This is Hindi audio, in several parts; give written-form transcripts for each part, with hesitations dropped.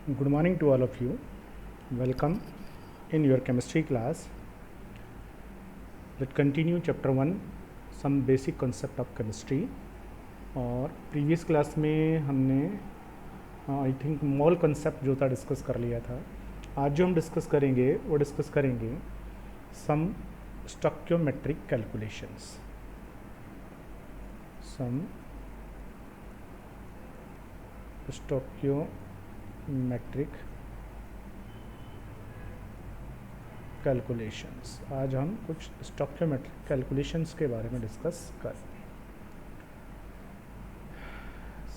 Good morning to all of you. Welcome in your chemistry class. Let's continue chapter 1, some basic concept of chemistry. और प्रीवियस क्लास में हमने आई थिंक मोल कंसेप्ट जो था डिस्कस कर लिया था. आज जो हम डिस्कस करेंगे वो डिस्कस करेंगे सम स्टोइकियोमेट्रिक कैलकुलेशंस. सम स्टोइकियोमेट्रिक कैलकुलेशंस. आज हम कुछ स्टोइकियोमेट्रिक कैलकुलेशंस के बारे में डिस्कस करेंगे.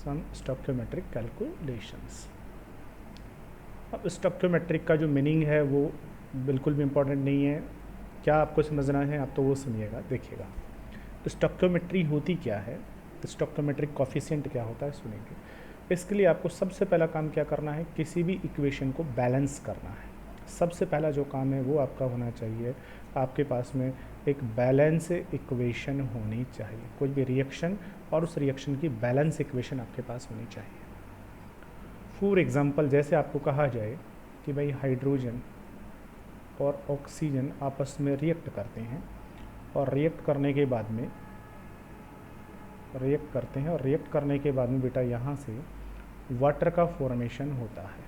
सम स्टोइकियोमेट्रिक कैलकुलेशंस. अब स्टोइकियोमेट्रिक का जो मीनिंग है वो बिल्कुल भी इम्पोर्टेंट नहीं है. क्या आपको समझना है आप तो वो सुनिएगा, देखिएगा. स्टोइकियोमेट्री होती क्या है, स्टोइकियोमेट्रिक कोफिशिएंट क्या होता है, सुनेंगे. इसके लिए आपको सबसे पहला काम क्या करना है, किसी भी इक्वेशन को बैलेंस करना है. सबसे पहला जो काम है वो आपका होना चाहिए, आपके पास में एक बैलेंस इक्वेशन होनी चाहिए. कोई भी रिएक्शन और उस रिएक्शन की बैलेंस इक्वेशन आपके पास होनी चाहिए. फॉर एग्जांपल, जैसे आपको कहा जाए कि भाई हाइड्रोजन और ऑक्सीजन आपस में रिएक्ट करते हैं और रिएक्ट करने के बाद में बेटा यहाँ से वाटर का फॉर्मेशन होता है.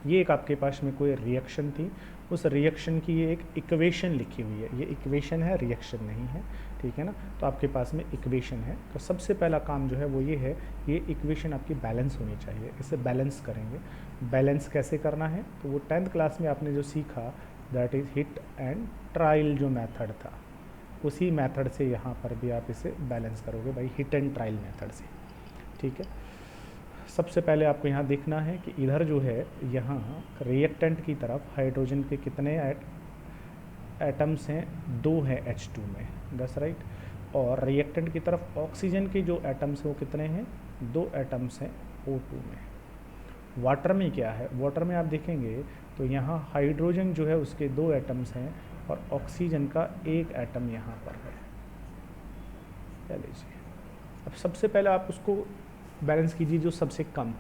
ये एक आपके पास में कोई रिएक्शन थी, उस रिएक्शन की ये एक इक्वेशन लिखी हुई है. ये इक्वेशन है, रिएक्शन नहीं है, ठीक है ना. तो आपके पास में इक्वेशन है. तो सबसे पहला काम जो है वो ये है, ये इक्वेशन आपकी बैलेंस होनी चाहिए. इसे बैलेंस करेंगे. बैलेंस कैसे करना है, तो वो 10th क्लास में आपने जो सीखा, that is hit and trial जो मेथड था, उसी मेथड से यहाँ पर भी आप इसे बैलेंस करोगे भाई, हिट एंड ट्रायल मेथड से, ठीक है. सबसे पहले आपको यहाँ देखना है कि इधर जो है यहाँ रिएक्टेंट की तरफ हाइड्रोजन के कितने एटम्स हैं, 2 हैं H2 में, दैट्स राइट. और रिएक्टेंट की तरफ ऑक्सीजन के जो एटम्स हैं वो कितने हैं, 2 एटम्स हैं O2 में. वाटर में क्या है, वाटर में आप देखेंगे तो यहाँ हाइड्रोजन जो है उसके 2 एटम्स हैं और ऑक्सीजन का 1 एटम यहाँ पर है. क्या लीजिए, अब सबसे पहले आप उसको बैलेंस कीजिए जो सबसे कम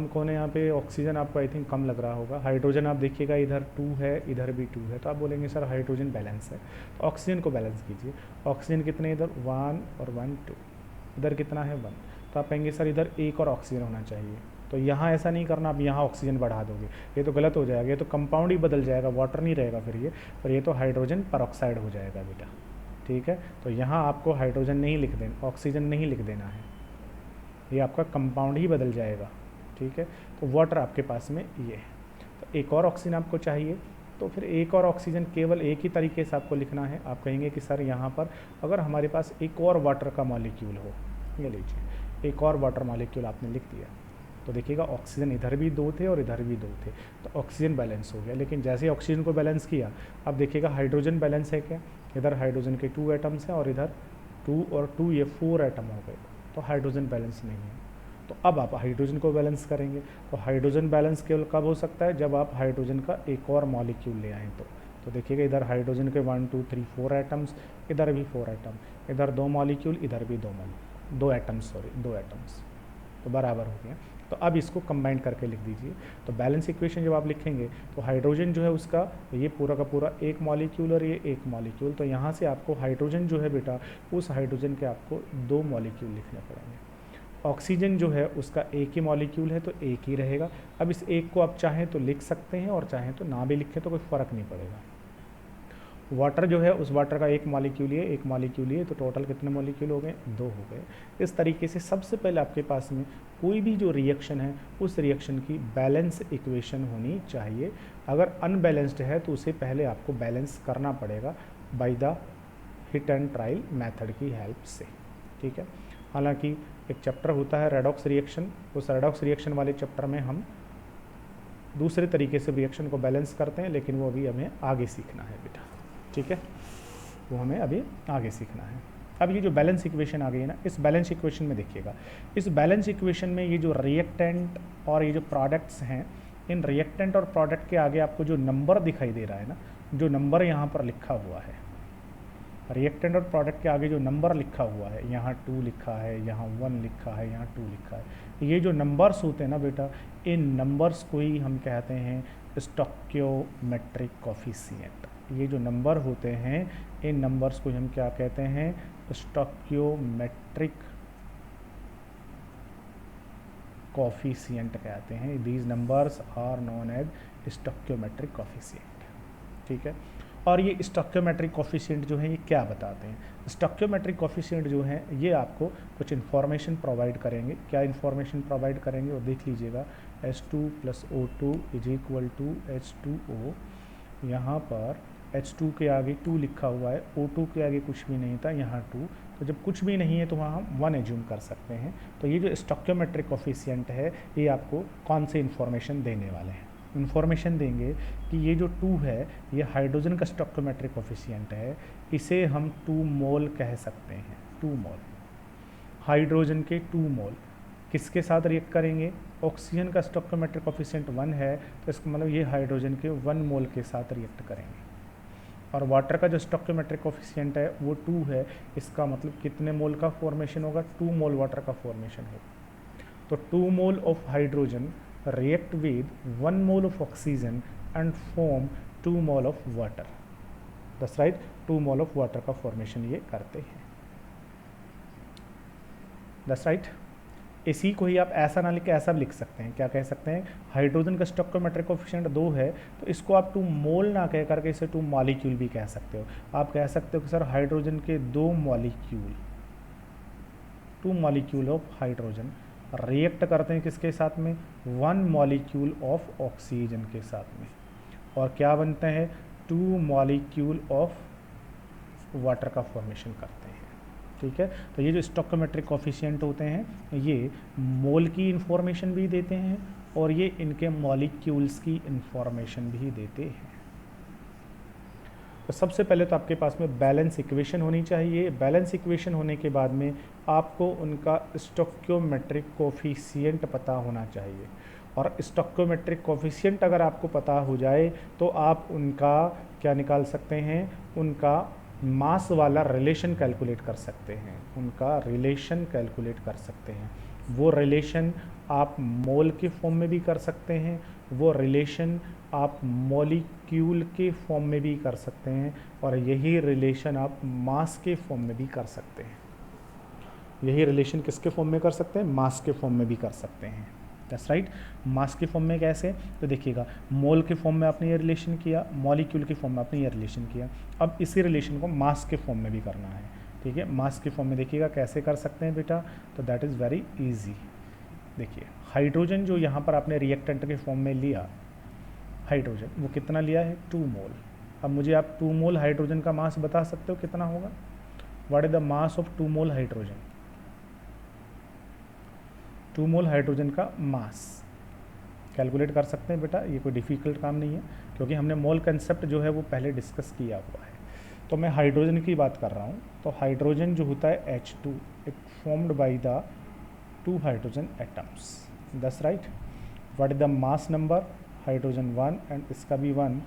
कौन है यहाँ पे. ऑक्सीजन आपको आई थिंक कम लग रहा होगा. हाइड्रोजन आप देखिएगा इधर 2 है, इधर भी 2 है, तो आप बोलेंगे सर हाइड्रोजन बैलेंस है. तो ऑक्सीजन को बैलेंस कीजिए. ऑक्सीजन कितने, इधर 1 और 1 2, इधर कितना है 1. तो आप कहेंगे सर इधर 1 और ऑक्सीजन होना चाहिए. तो यहाँ ऐसा नहीं करना, आप यहाँ ऑक्सीजन बढ़ा दोगे, ये तो गलत हो जाएगा. ये तो कंपाउंड ही बदल जाएगा, वाटर नहीं रहेगा फिर ये, और ये तो हाइड्रोजन परऑक्साइड हो जाएगा बेटा, ठीक है. तो यहाँ आपको हाइड्रोजन नहीं लिख देना, ऑक्सीजन नहीं लिख देना है, ये आपका कंपाउंड ही बदल जाएगा, ठीक है. तो वाटर आपके पास में ये है. तो एक और ऑक्सीजन आपको चाहिए, तो फिर एक और ऑक्सीजन केवल एक ही तरीके से आपको लिखना है. आप कहेंगे कि सर यहाँ पर अगर हमारे पास एक और वाटर का मॉलिक्यूल हो, ये लीजिए एक और वाटर मॉलिक्यूल आपने लिख दिया, तो देखिएगा ऑक्सीजन इधर भी 2 थे और इधर भी 2 थे, तो ऑक्सीजन बैलेंस हो गया. लेकिन जैसे ही ऑक्सीजन को बैलेंस किया, अब देखिएगा हाइड्रोजन बैलेंस है क्या, इधर हाइड्रोजन के 2 एटम्स हैं और इधर 2 और 2 ये 4 एटम हो गए, तो हाइड्रोजन बैलेंस नहीं है. तो अब आप हाइड्रोजन को बैलेंस करेंगे. तो हाइड्रोजन बैलेंस केवल कब हो सकता है, जब आप हाइड्रोजन का एक और मॉलिक्यूल ले आएँ. तो देखिएगा इधर हाइड्रोजन के 1 2 3 4 एटम्स, इधर भी 4 एटम, इधर 2 मॉलिक्यूल, इधर भी 2 एटम्स, तो बराबर हो गया. तो अब इसको कंबाइन करके लिख दीजिए. तो बैलेंस इक्वेशन जब आप लिखेंगे तो हाइड्रोजन जो है उसका ये पूरा का पूरा 1 मॉलिक्यूल और ये 1 मॉलिक्यूल, तो यहाँ से आपको हाइड्रोजन जो है बेटा, उस हाइड्रोजन के आपको 2 मॉलिक्यूल लिखने पड़ेंगे. ऑक्सीजन जो है उसका 1 ही मॉलिक्यूल है तो 1 ही रहेगा. अब इस 1 को आप चाहें तो लिख सकते हैं और चाहें तो ना भी लिखें तो कोई फ़र्क नहीं पड़ेगा. वाटर जो है उस वाटर का 1 मॉलिक्यूल है, 1 मॉलिक्यूल है, तो टोटल कितने मॉलिक्यूल हो गए, 2 हो गए. इस तरीके से सबसे पहले आपके पास में कोई भी जो रिएक्शन है उस रिएक्शन की बैलेंस इक्वेशन होनी चाहिए. अगर अनबैलेंस्ड है तो उसे पहले आपको बैलेंस करना पड़ेगा by the hit and trial method की हेल्प से, ठीक है. हालांकि एक चैप्टर होता है रेडॉक्स रिएक्शन, उस रेडॉक्स रिएक्शन वाले चैप्टर में हम दूसरे तरीके से रिएक्शन को बैलेंस करते हैं, लेकिन वो अभी हमें आगे सीखना है बेटा, ठीक है. वो हमें अभी आगे सीखना है. अब ये जो बैलेंस इक्वेशन आ गई है ना, इस बैलेंस इक्वेशन में देखिएगा, इस बैलेंस इक्वेशन में ये जो रिएक्टेंट और ये जो प्रोडक्ट्स हैं, इन रिएक्टेंट और प्रोडक्ट के आगे आपको जो नंबर दिखाई दे रहा है ना, जो नंबर यहाँ पर लिखा हुआ है, रिएक्टेंट और प्रोडक्ट के आगे जो नंबर लिखा हुआ है, यहाँ 2 लिखा है, यहाँ 1 लिखा है, यहाँ 2 लिखा है, ये जो नंबर्स होते हैं ना बेटा, इन नंबर्स को ही हम कहते हैं स्टोइकियोमेट्रिक कोफिशिएंट। ये जो नंबर होते हैं, इन नंबर्स को हम क्या कहते हैं? स्टोइकियोमेट्रिक कोफिशिएंट कहते हैं। These numbers are known as stoichiometric coefficient. ठीक है। और ये स्टोइकियोमेट्रिक कोफिशिएंट जो है ये क्या बताते हैं? स्टोइकियोमेट्रिक कोफिशिएंट जो है ये आपको कुछ इन्फॉर्मेशन प्रोवाइड करेंगे। क्या इन्फॉर्मेशन प्रोवाइड करेंगे? और देख लीजिएगा, H2 + O2 = H2O। यहाँ पर H2 के आगे 2 लिखा हुआ है, O2 के आगे कुछ भी नहीं था, यहाँ 2। तो जब कुछ भी नहीं है तो वहाँ हम 1 एज्यूम कर सकते हैं। तो ये जो स्टोइकियोमेट्रिक कोफिशिएंट है ये आपको कौन से इन्फॉर्मेशन देने वाले हैं? इन्फॉर्मेशन देंगे कि ये जो 2 है ये हाइड्रोजन का स्टोइकियोमेट्रिक कोफिशिएंट है, इसे हम 2 मोल कह सकते हैं। 2 मोल हाइड्रोजन के 2 मोल किसके साथ रिएक्ट करेंगे? ऑक्सीजन का स्टोइकियोमेट्रिक कोफिशिएंट 1 है, तो इसका मतलब ये हाइड्रोजन के 1 मोल के साथ रिएक्ट करेंगे। और वाटर का जो स्टोइकियोमेट्रिक कोफिशिएंट है वो 2 है, इसका मतलब कितने मोल का फॉर्मेशन होगा? 2 मोल वाटर का फॉर्मेशन होगा। तो 2 मोल of hydrogen react with 1 mole of oxygen and form 2 mole of water. That's right, 2 mole of water का फॉर्मेशन ये करते हैं। That's right। इसी को ही आप ऐसा ना लिख के ऐसा भी लिख सकते हैं। क्या कह सकते हैं? हाइड्रोजन का स्टोइकियोमेट्रिक कोफिशिएंट 2 है, तो इसको आप 2 मोल ना कह करके इसे 2 मॉलिक्यूल भी कह सकते हो। आप कह सकते हो कि सर हाइड्रोजन के 2 मॉलिक्यूल ऑफ हाइड्रोजन रिएक्ट करते हैं किसके साथ में? 1 मॉलिक्यूल ऑफ ऑक्सीजन के साथ में। और क्या बनते हैं? 2 मॉलिक्यूल ऑफ वाटर का फॉर्मेशन करते हैं। ठीक है। तो ये जो स्टोइकियोमेट्रिक कोफिशिएंट होते हैं ये मोल की इंफॉर्मेशन भी देते हैं और ये इनके मॉलिक्यूल्स की इंफॉर्मेशन भी देते हैं। तो सबसे पहले तो आपके पास में बैलेंस इक्वेशन होनी चाहिए। बैलेंस इक्वेशन होने के बाद में आपको उनका स्टोइकियोमेट्रिक कोफिशिएंट पता होना चाहिए। और स्टोइकियोमेट्रिक कोफिशिएंट अगर आपको पता हो जाए तो आप उनका क्या निकाल सकते हैं? उनका मास वाला रिलेशन कैलकुलेट कर सकते हैं। उनका रिलेशन कैलकुलेट कर सकते हैं। वो रिलेशन आप मोल के फॉर्म में भी कर सकते हैं, वो रिलेशन आप मॉलिक्यूल के फॉर्म में भी कर सकते हैं, और यही रिलेशन आप मास के फॉर्म में भी कर सकते हैं। यही रिलेशन किसके फॉर्म में कर सकते हैं? मास के फॉर्म में भी कर सकते हैं। That's right. मास के फॉर्म में कैसे? तो देखिएगा, मोल के फॉर्म में आपने ये रिलेशन किया, मॉलिक्यूल के फॉर्म में आपने ये रिलेशन किया। अब इसी रिलेशन को मास के फॉर्म में भी करना है। ठीक है। मास के फॉर्म में देखिएगा कैसे कर सकते हैं बेटा, तो दैट इज़ वेरी ईजी। देखिए, हाइड्रोजन जो यहाँ पर आपने रिएक्टेंट के फॉर्म में लिया, हाइड्रोजन वो कितना लिया है? 2 मोल। अब मुझे आप 2 मोल हाइड्रोजन का मास बता सकते हो कितना होगा? What is the mass of 2 mole hydrogen? 2 mole hydrogen का मास कैलकुलेट कर सकते हैं बेटा, ये कोई डिफ़िकल्ट काम नहीं है, क्योंकि हमने मोल कंसेप्ट जो है वो पहले डिस्कस किया हुआ है। तो मैं हाइड्रोजन की बात कर रहा हूँ। तो हाइड्रोजन जो होता है H2, it formed by the 2 hydrogen atoms. That's right. What is the mass number? Hydrogen 1 and इसका भी 1।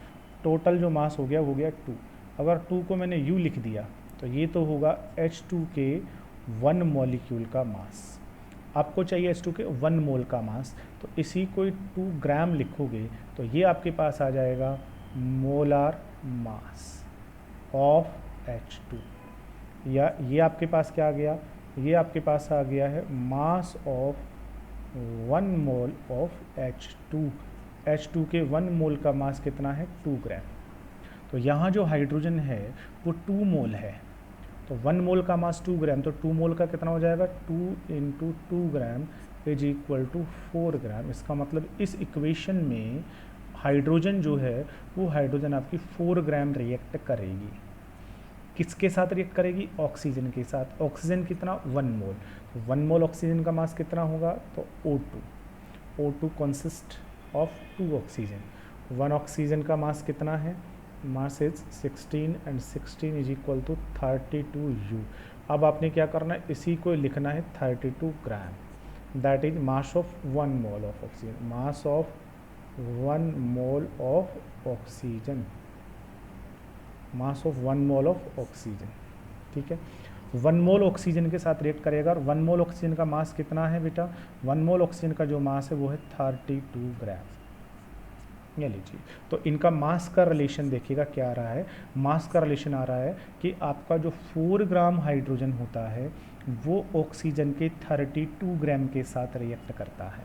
टोटल जो मास हो गया 2। अगर 2 को मैंने U लिख दिया तो ये तो होगा H2 के 1 मॉलिक्यूल का मास। आपको चाहिए H2 के 1 मोल का मास, तो इसी को 2 ग्राम लिखोगे तो ये आपके पास आ जाएगा मोलार मास ऑफ H2। या ये आपके पास क्या आ गया? ये आपके पास आ गया है मास of 1 mole of H2। H2 के 1 मोल का मास कितना है? 2 ग्राम। तो यहाँ जो हाइड्रोजन है वो 2 मोल है, तो 1 मोल का मास 2 ग्राम, तो 2 मोल का कितना हो जाएगा? 2 × 2 ग्राम = 4 ग्राम। इसका मतलब इस इक्वेशन में हाइड्रोजन जो है वो हाइड्रोजन आपकी 4 ग्राम रिएक्ट करेगी। किसके साथ रिएक्ट करेगी? ऑक्सीजन के साथ। ऑक्सीजन कितना? 1 मोल। तो 1 मोल ऑक्सीजन का मास कितना होगा? तो O2। O2 consist of 2 oxygen. 1 oxygen का मास कितना है? Mass is 16 and 16 = 32 U। अब आपने क्या करना है? इसी को लिखना है 32 gram. That is mass of 1 mole of oxygen. Mass of 1 mole of oxygen. Mass of 1 mole of oxygen. ठीक है। 1 मोल ऑक्सीजन के साथ रिएक्ट करेगा और 1 मोल ऑक्सीजन का मास कितना है बेटा, 1 मोल ऑक्सीजन का जो मास है वो है 32 ग्राम। ये लीजिए, तो इनका मास का रिलेशन देखिएगा क्या आ रहा है, मास का रिलेशन आ रहा है कि आपका जो 4 ग्राम हाइड्रोजन होता है वो ऑक्सीजन के 32 ग्राम के साथ रिएक्ट करता है।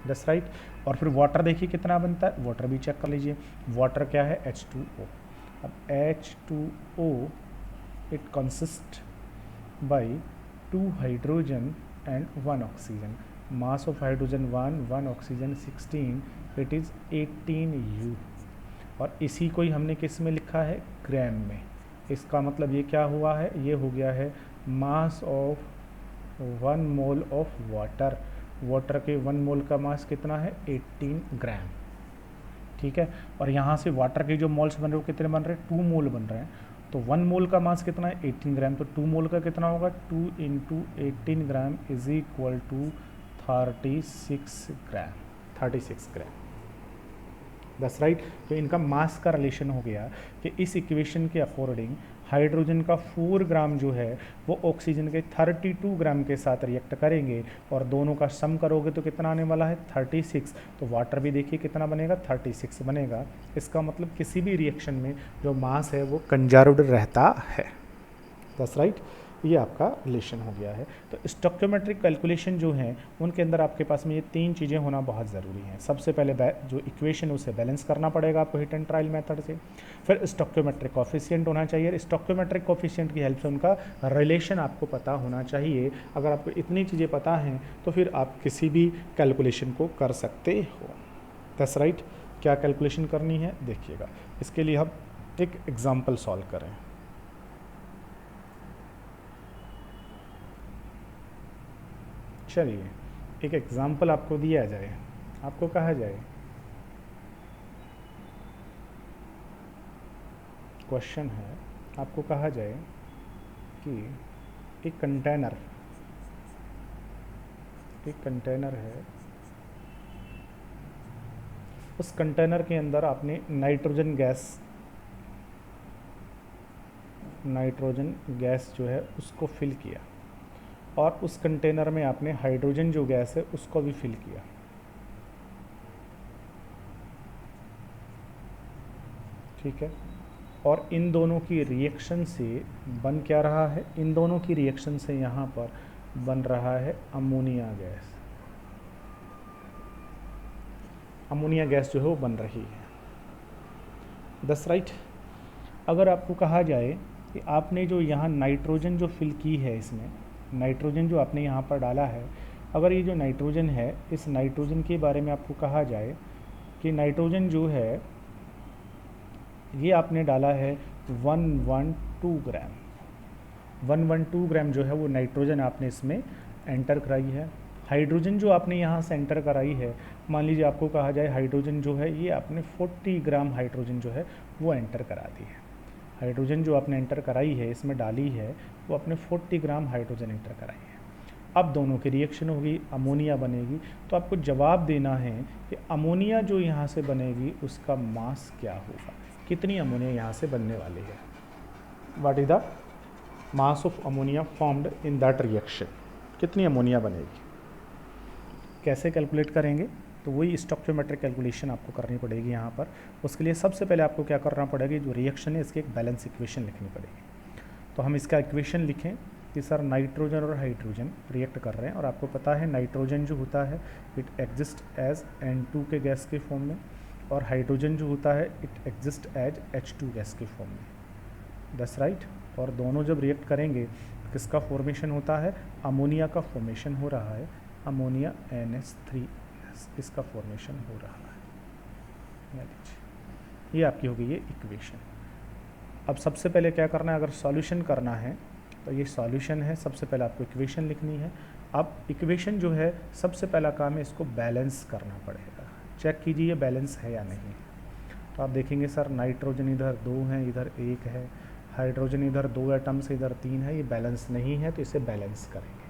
That's right. और फिर वाटर देखिए कितना बनता है, वाटर भी चेक कर लीजिए। वाटर क्या है, H2O। अब H2O it consist by 2 hydrogen and 1 oxygen. Mass of hydrogen 1 oxygen 16, it is 18 U। और इसी को ही हमने किस में लिखा है, ग्राम में। इसका मतलब ये क्या हुआ है, ये हो गया है मास of 1 mole of water. Water के 1 मोल का मास कितना है, 18 ग्राम। ठीक है। और यहाँ से वाटर के जो मोल्स बन रहे हैं वो कितने बन रहे हैं, 2 मोल बन रहे हैं। तो 1 मोल का मास कितना है, 18 ग्राम। तो 2 मोल का कितना होगा, 2 × 18 gram is equal to 36 gram. 36 gram, that's right. तो इनका मास का रिलेशन हो गया कि इस इक्वेशन के अकॉर्डिंग हाइड्रोजन का 4 ग्राम जो है वो ऑक्सीजन के 32 ग्राम के साथ रिएक्ट करेंगे और दोनों का सम करोगे तो कितना आने वाला है, 36। तो वाटर भी देखिए कितना बनेगा, 36 बनेगा। इसका मतलब किसी भी रिएक्शन में जो मास है वो कंजर्व्ड रहता है। That's right. ये आपका रिलेशन हो गया है। तो स्टोइकियोमेट्रिक कैलकुलेशन जो है उनके अंदर आपके पास में ये 3 चीज़ें होना बहुत ज़रूरी है। सबसे पहले जो इक्वेशन है उसे बैलेंस करना पड़ेगा आपको हिट एंड ट्रायल मेथड से। फिर स्टोइकियोमेट्रिक कोफिशिएंट होना चाहिए। स्टोइकियोमेट्रिक कोफिशिएंट की हेल्प से उनका रिलेशन आपको पता होना चाहिए। अगर आपको इतनी चीज़ें पता हैं तो फिर आप किसी भी कैलकुलेशन को कर सकते हो। That's right. क्या कैलकुलेशन करनी है देखिएगा। इसके लिए हम एक एग्जाम्पल सॉल्व करें। चलिए एक एग्जाम्पल आपको दिया जाए, आपको कहा जाए, क्वेश्चन है, आपको कहा जाए कि एक कंटेनर है, उस कंटेनर के अंदर आपने नाइट्रोजन गैस जो है उसको फिल किया और उस कंटेनर में आपने हाइड्रोजन जो गैस है उसको भी फिल किया। ठीक है। और इन दोनों की रिएक्शन से बन क्या रहा है, इन दोनों की रिएक्शन से यहाँ पर बन रहा है अमोनिया गैस। अमोनिया गैस जो है वो बन रही है। That's right. अगर आपको कहा जाए कि आपने जो यहाँ नाइट्रोजन जो फिल की है, इसमें नाइट्रोजन जो आपने यहाँ पर डाला है, अगर ये जो नाइट्रोजन है इस नाइट्रोजन के बारे में आपको कहा जाए कि नाइट्रोजन जो है ये आपने डाला है 112 ग्राम। 112 ग्राम जो है वो नाइट्रोजन आपने इसमें एंटर कराई है। हाइड्रोजन जो आपने यहाँ से एंटर कराई है, मान लीजिए आपको कहा जाए हाइड्रोजन जो है ये आपने 40 ग्राम हाइड्रोजन जो है वो एंटर करा दी है। हाइड्रोजन जो आपने एंटर कराई है, इसमें डाली है, वो आपने 40 ग्राम हाइड्रोजन एंटर कराई है। अब दोनों की रिएक्शन होगी, अमोनिया बनेगी। तो आपको जवाब देना है कि अमोनिया जो यहाँ से बनेगी उसका मास क्या होगा, कितनी अमोनिया यहाँ से बनने वाली है। What is the mass of ammonia formed in that reaction, कितनी अमोनिया बनेगी। कैसे कैलकुलेट करेंगे, तो वही स्टोइकियोमेट्रिक कैलकुलेशन आपको करनी पड़ेगी यहाँ पर। उसके लिए सबसे पहले आपको क्या करना पड़ेगा, जो रिएक्शन है इसकी एक बैलेंस इक्वेशन लिखनी पड़ेगी। तो हम इसका इक्वेशन लिखें कि सर नाइट्रोजन और हाइड्रोजन रिएक्ट कर रहे हैं और आपको पता है नाइट्रोजन जो होता है इट एग्जिस्ट एज N2 के गैस के फॉर्म में और हाइड्रोजन जो होता है it exist as H2 gas के फॉर्म में। That's right. और दोनों जब रिएक्ट करेंगे किसका फॉर्मेशन होता है, अमोनिया का फॉर्मेशन हो रहा है, अमोनिया NH3 इसका फॉर्मेशन हो रहा है। ये आपकी हो गई ये इक्वेशन। अब सबसे पहले क्या करना है, अगर सॉल्यूशन करना है तो ये सॉल्यूशन है, सबसे पहले आपको इक्वेशन लिखनी है। अब इक्वेशन जो है सबसे पहला काम है इसको बैलेंस करना पड़ेगा। चेक कीजिए ये बैलेंस है या नहीं। तो आप देखेंगे सर नाइट्रोजन इधर 2 हैं, इधर 1 है, हाइड्रोजन इधर 2 एटम्स इधर 3 है, ये बैलेंस नहीं है, तो इसे बैलेंस करेंगे।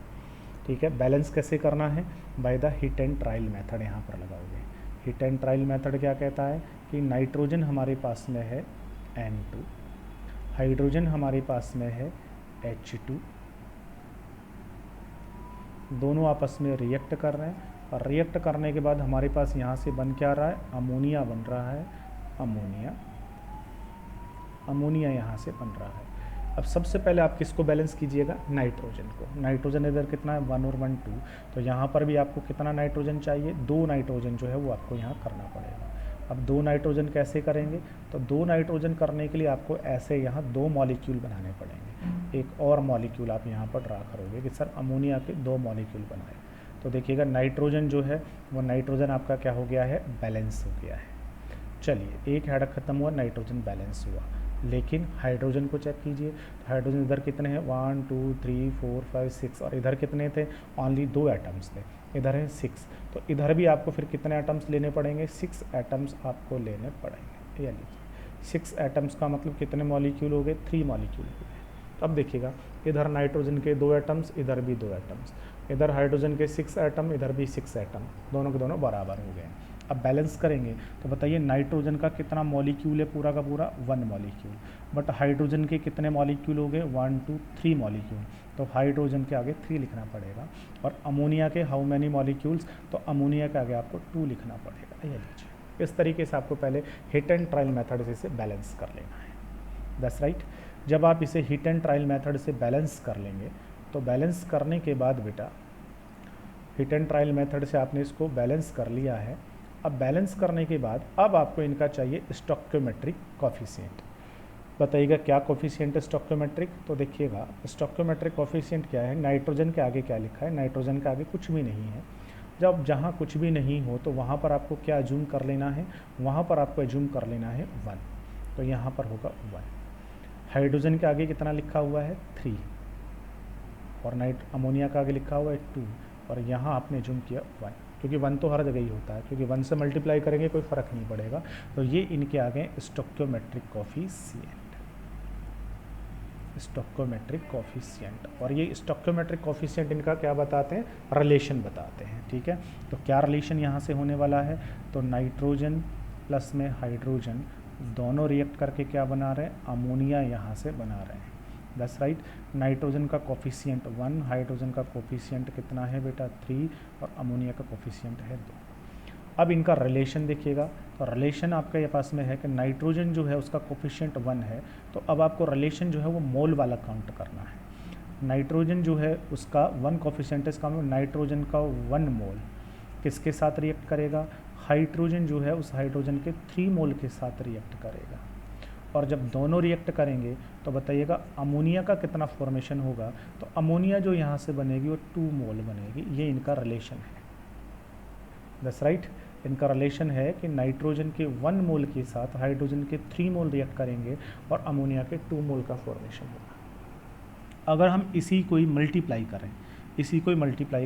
ठीक है। बैलेंस कैसे करना है, by the hit and trial method यहाँ पर लगाओगे। हिट एंड ट्रायल मेथड क्या कहता है कि नाइट्रोजन हमारे पास में है N2, हाइड्रोजन हमारे पास में है H2, दोनों आपस में रिएक्ट कर रहे हैं और रिएक्ट करने के बाद हमारे पास यहाँ से बन क्या रहा है, अमोनिया बन रहा है, अमोनिया यहाँ से बन रहा है। अब सबसे पहले आप किसको बैलेंस कीजिएगा, नाइट्रोजन को। नाइट्रोजन इधर कितना है 1 और 1 2, तो यहाँ पर भी आपको कितना नाइट्रोजन चाहिए, 2 नाइट्रोजन जो है वो आपको यहाँ करना पड़ेगा। अब 2 नाइट्रोजन कैसे करेंगे, तो 2 नाइट्रोजन करने के लिए आपको ऐसे यहाँ 2 मॉलिक्यूल बनाने पड़ेंगे। एक और मॉलिक्यूल आप यहाँ पर ड्रा करोगे कि सर अमोनिया के 2 मॉलिक्यूल बनाए, तो देखिएगा नाइट्रोजन जो है वो नाइट्रोजन आपका क्या हो गया है, बैलेंस हो गया है। चलिए एक हेडक खत्म हुआ, नाइट्रोजन बैलेंस हुआ, लेकिन हाइड्रोजन को चेक कीजिए। तो हाइड्रोजन इधर कितने हैं 1 2 3 4 5 6, और इधर कितने थे, ओनली 2 एटम्स थे, इधर है 6, तो इधर भी आपको फिर कितने एटम्स लेने पड़ेंगे, 6 एटम्स आपको लेने पड़ेंगे। ये लीजिए 6 एटम्स का मतलब कितने मॉलिक्यूल हो गए, 3 मॉलिक्यूल हो गए। अब देखिएगा इधर नाइट्रोजन के 2 एटम्स, इधर भी 2 एटम्स, इधर हाइड्रोजन के 6 एटम, इधर भी 6 एटम, दोनों के दोनों बराबर हो गए। अब बैलेंस करेंगे तो बताइए नाइट्रोजन का कितना मॉलिक्यूल है, पूरा का पूरा 1 मॉलिक्यूल, बट हाइड्रोजन के कितने मॉलिक्यूल हो गए 1 2 3 मॉलिक्यूल, तो हाइड्रोजन के आगे 3 लिखना पड़ेगा। और अमोनिया के हाउ मैनी मॉलिक्यूल्स, तो अमोनिया के आगे आपको 2 लिखना पड़ेगा। ये लीजिए, इस तरीके से आपको पहले हिट एंड ट्रायल मेथड से इसे बैलेंस कर लेना है। That's right. जब आप इसे हिट एंड ट्रायल मेथड से बैलेंस कर लेंगे, तो बैलेंस करने के बाद बेटा हिट एंड ट्रायल मेथड से आपने इसको बैलेंस कर लिया है। अब बैलेंस करने के बाद अब आपको इनका चाहिए स्टोइकियोमेट्रिक कोफिशिएंट। बताइएगा क्या कोफिशिएंट है स्टोइकियोमेट्रिक, तो देखिएगा स्टोइकियोमेट्रिक कोफिशिएंट क्या है, नाइट्रोजन के आगे क्या लिखा है, नाइट्रोजन के आगे कुछ भी नहीं है। जब जहाँ कुछ भी नहीं हो तो वहाँ पर आपको क्या एज्यूम कर लेना है, वहाँ पर आपको एज्यूम कर लेना है 1, तो यहाँ पर होगा 1। हाइड्रोजन के आगे कितना लिखा हुआ है 3, और अमोनिया का आगे लिखा हुआ है 2, और यहाँ आपने एज्यूम किया 1, क्योंकि 1 तो हर जगह ही होता है, क्योंकि 1 से मल्टीप्लाई करेंगे कोई फ़र्क नहीं पड़ेगा। तो ये इनके आगे स्टोइकियोमेट्रिक कोफिशिएंट, और ये स्टोइकियोमेट्रिक कोफिशिएंट इनका क्या बताते हैं, रिलेशन बताते हैं। ठीक है, तो क्या रिलेशन यहाँ से होने वाला है, तो नाइट्रोजन प्लस में हाइड्रोजन दोनों रिएक्ट करके क्या बना रहे हैं, अमोनिया यहाँ से बना रहे हैं। That's right. नाइट्रोजन का कोफिशिएंट 1, हाइड्रोजन का कोफिशिएंट कितना है बेटा 3, और अमोनिया का कोफिशिएंट है 2। अब इनका रिलेशन देखिएगा, तो रिलेशन आपके ये पास में है कि नाइट्रोजन जो है उसका कोफिशिएंट 1 है, तो अब आपको रिलेशन जो है वो मोल वाला काउंट करना है। नाइट्रोजन जो है उसका 1 कोफिशिएंट है, इसका मतलब नाइट्रोजन का 1 मोल किसके साथ रिएक्ट करेगा, हाइड्रोजन जो है उस हाइड्रोजन के 3 मोल के साथ रिएक्ट करेगा। और जब दोनों रिएक्ट करेंगे तो बताइएगा अमोनिया का कितना फॉर्मेशन होगा, तो अमोनिया जो यहाँ से बनेगी वो 2 मोल बनेगी। ये इनका रिलेशन है। That's right. इनका रिलेशन है कि नाइट्रोजन के 1 मोल के साथ हाइड्रोजन के 3 मोल रिएक्ट करेंगे और अमोनिया के 2 मोल का फॉर्मेशन होगा। अगर हम इसी को ही मल्टीप्लाई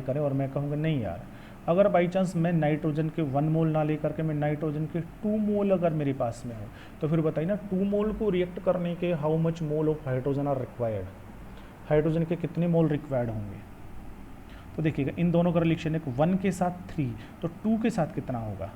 करें और मैं कहूँगा नहीं यार, अगर बाई चांस मैं नाइट्रोजन के 1 मोल ना लेकर के मैं नाइट्रोजन के 2 मोल अगर मेरे पास में हो, तो फिर बताइए ना 2 मोल को रिएक्ट करने के how much mole of hydrogen are required, hydrogen के कितने मोल रिक्वायर्ड होंगे। तो देखिएगा इन दोनों का रिलेशन है 1 के साथ 3, तो 2 के साथ कितना होगा,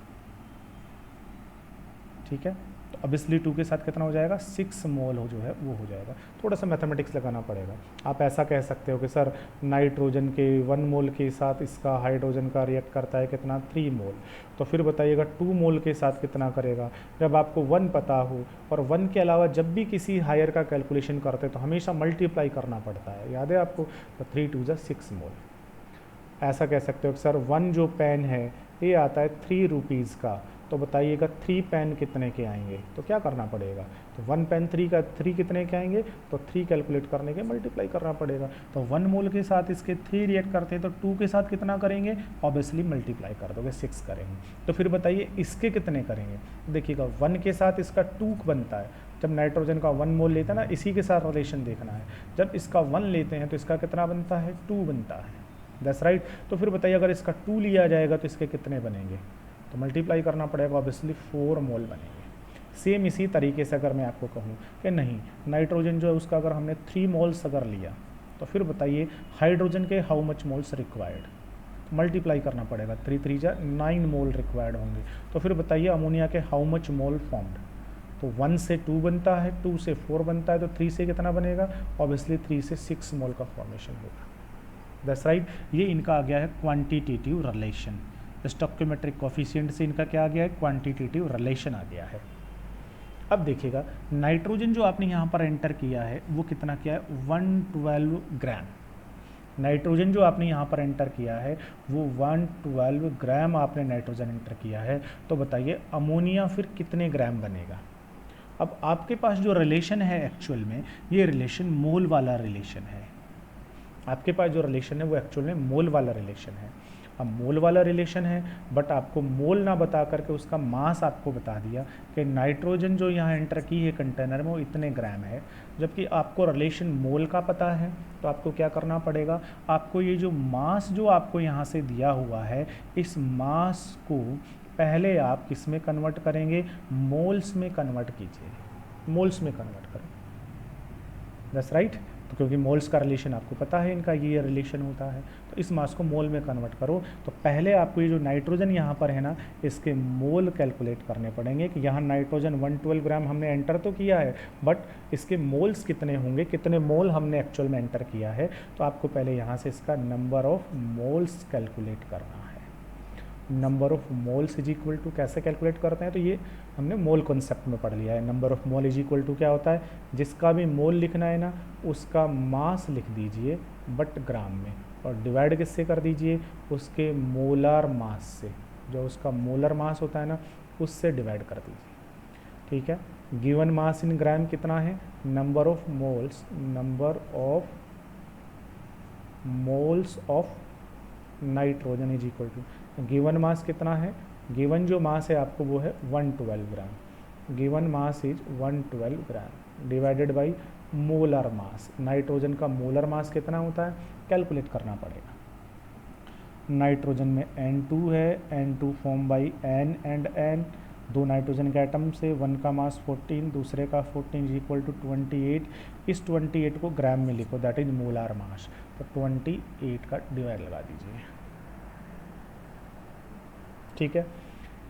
ठीक है, तो ऑब्वियसली 2 के साथ कितना हो जाएगा 6 मोल जो है वो हो जाएगा। थोड़ा सा मैथमेटिक्स लगाना पड़ेगा। आप ऐसा कह सकते हो कि सर नाइट्रोजन के 1 मोल के साथ इसका हाइड्रोजन का रिएक्ट करता है कितना 3 मोल, तो फिर बताइएगा 2 मोल के साथ कितना करेगा। जब आपको 1 पता हो और 1 के अलावा जब भी किसी हायर का कैलकुलेशन करते तो हमेशा मल्टीप्लाई करना पड़ता है, याद है आपको, तो 3 2 जा 6 मोल। ऐसा कह सकते हो कि सर 1 जो पेन है ये आता है 3 रुपीज़ का, तो बताइएगा 3 पेन कितने के आएंगे, तो क्या करना पड़ेगा, तो 1 पेन 3 का 3 कितने के आएंगे, तो 3 कैलकुलेट करने के मल्टीप्लाई करना पड़ेगा। तो 1 मोल के साथ इसके 3 रिएक्ट करते हैं, तो 2 के साथ कितना करेंगे, ऑब्वियसली मल्टीप्लाई कर दोगे 6 करेंगे। तो फिर बताइए इसके कितने करेंगे, देखिएगा 1 के साथ इसका 2 बनता है। जब नाइट्रोजन का 1 मोल लेते हैं ना, इसी के साथ रिलेशन देखना है, जब इसका 1 लेते हैं तो इसका कितना बनता है 2 बनता है। That's right. तो फिर बताइए अगर इसका 2 लिया जाएगा तो इसके कितने बनेंगे, तो मल्टीप्लाई करना पड़ेगा, ऑब्वियसली 4 मोल बनेंगे। सेम इसी तरीके से अगर मैं आपको कहूँ कि नहीं नाइट्रोजन जो है उसका अगर हमने 3 मोल्स अगर लिया, तो फिर बताइए हाइड्रोजन के how much moles required, multiply करना पड़ेगा, 3 3 जा 9 मोल रिक्वायर्ड होंगे। तो फिर बताइए अमोनिया के हाउ मच मोल फॉर्म्ड, तो 1 से 2 बनता है, 2 से 4 बनता है, तो 3 से कितना बनेगा, ऑब्वियसली 3 से 6 मोल का फॉर्मेशन होगा। That's right. ये इनका आ गया है क्वांटिटेटिव रिलेशन, स्टोइकियोमेट्रिक कोफिशिएंट से इनका क्या आ गया है, क्वांटिटेटिव रिलेशन आ गया है। अब देखिएगा नाइट्रोजन जो आपने यहाँ पर एंटर किया है वो कितना किया है, 112 ग्राम। नाइट्रोजन जो आपने यहाँ पर एंटर किया है वो 112 ग्राम आपने नाइट्रोजन एंटर किया है। तो बताइए अमोनिया फिर कितने ग्राम बनेगा। अब आपके पास जो रिलेशन है एक्चुअल में, ये रिलेशन मोल वाला रिलेशन है। आपके पास जो रिलेशन है वो एक्चुअल में मोल वाला रिलेशन है। अब मोल वाला रिलेशन है, बट आपको मोल ना बता करके उसका मास आपको बता दिया कि नाइट्रोजन जो यहाँ एंटर की है कंटेनर में वो इतने ग्राम है, जबकि आपको रिलेशन मोल का पता है। तो आपको क्या करना पड़ेगा, आपको ये जो मास जो आपको यहाँ से दिया हुआ है, इस मास को पहले आप किस में कन्वर्ट करेंगे, मोल्स में कन्वर्ट कीजिए, मोल्स में कन्वर्ट करें। That's right. तो क्योंकि मोल्स का रिलेशन आपको पता है, इनका ये रिलेशन होता है, तो इस मास को मोल में कन्वर्ट करो। तो पहले आपको ये जो नाइट्रोजन यहाँ पर है ना, इसके मोल कैलकुलेट करने पड़ेंगे कि यहाँ नाइट्रोजन 112 ग्राम हमने एंटर तो किया है, बट इसके मोल्स कितने होंगे, कितने मोल हमने एक्चुअल में एंटर किया है। तो आपको पहले यहाँ से इसका नंबर ऑफ मोल्स कैलकुलेट करना है। Number of moles is equal to कैसे कैलकुलेट करते हैं, तो ये हमने मोल कॉन्सेप्ट में पढ़ लिया है। Number of mole is equal to क्या होता है, जिसका भी मोल लिखना है ना उसका मास लिख दीजिए बट ग्राम में, और डिवाइड किससे कर दीजिए, उसके मोलर मास से, जो उसका मोलर मास होता है ना उससे डिवाइड कर दीजिए। ठीक है। गिवन मास इन ग्राम कितना है, number of moles of nitrogen is equal to, given mass कितना है, गिवन जो मास है आपको वो है 112 gram, given mass is 112 gram divided by molar mass. Nitrogen का मोलर मास कितना होता है, कैलकुलेट करना पड़ेगा। नाइट्रोजन में N2 है, N2 form by N and N, दो नाइट्रोजन के एटम से, वन का मास 14, दूसरे का 14 इज इक्वल टू 28। इस 28 को ग्राम में लिखो, दैट इज मोलर मास। तो 28 का डिवाइड लगा दीजिए। ठीक है।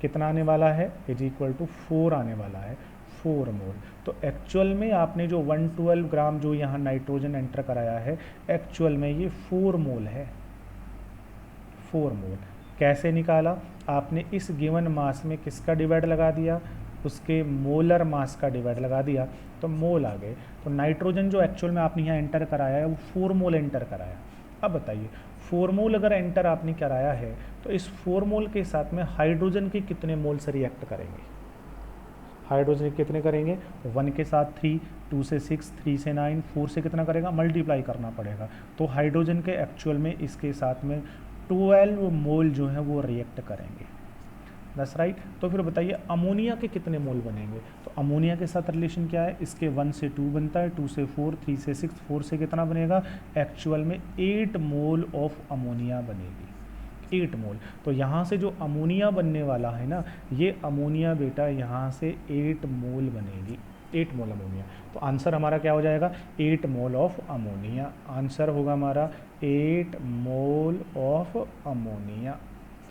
कितना आने वाला है, इज इक्वल टू 4 आने वाला है, 4 मोल। तो एक्चुअल में आपने जो 112 ग्राम जो यहाँ नाइट्रोजन एंटर कराया है, एक्चुअल में ये 4 मोल है, 4 मोल। कैसे निकाला, आपने इस गिवन मास में किसका डिवाइड लगा दिया, उसके मोलर मास का डिवाइड लगा दिया, तो मोल आ गए। तो नाइट्रोजन जो एक्चुअल में आपने यहाँ एंटर कराया है वो 4 मोल एंटर कराया। अब बताइए 4 मोल अगर एंटर आपने कराया है तो इस 4 मोल के साथ में हाइड्रोजन के कितने मोल से रिएक्ट करेंगे, हाइड्रोजन कितने करेंगे, 1 के साथ 3, 2 से 6, 3 से 9, 4 से कितना करेगा, मल्टीप्लाई करना पड़ेगा। तो हाइड्रोजन के एक्चुअल में इसके साथ में 12 मोल जो है वो रिएक्ट करेंगे। That's right. तो फिर बताइए अमोनिया के कितने मोल बनेंगे, तो अमोनिया के साथ रिलेशन क्या है, इसके 1 से 2 बनता है, 2 से 4, 3 से 6, 4 से कितना बनेगा, एक्चुअल में 8 मोल ऑफ अमोनिया बनेगी, 8 मोल। तो यहाँ से जो अमोनिया बनने वाला है ना, ये अमोनिया बेटा यहाँ से 8 मोल बनेगी, 8 मोल अमोनिया। तो आंसर हमारा क्या हो जाएगा, 8 मोल ऑफ अमोनिया। आंसर होगा हमारा 8 mole of ammonia,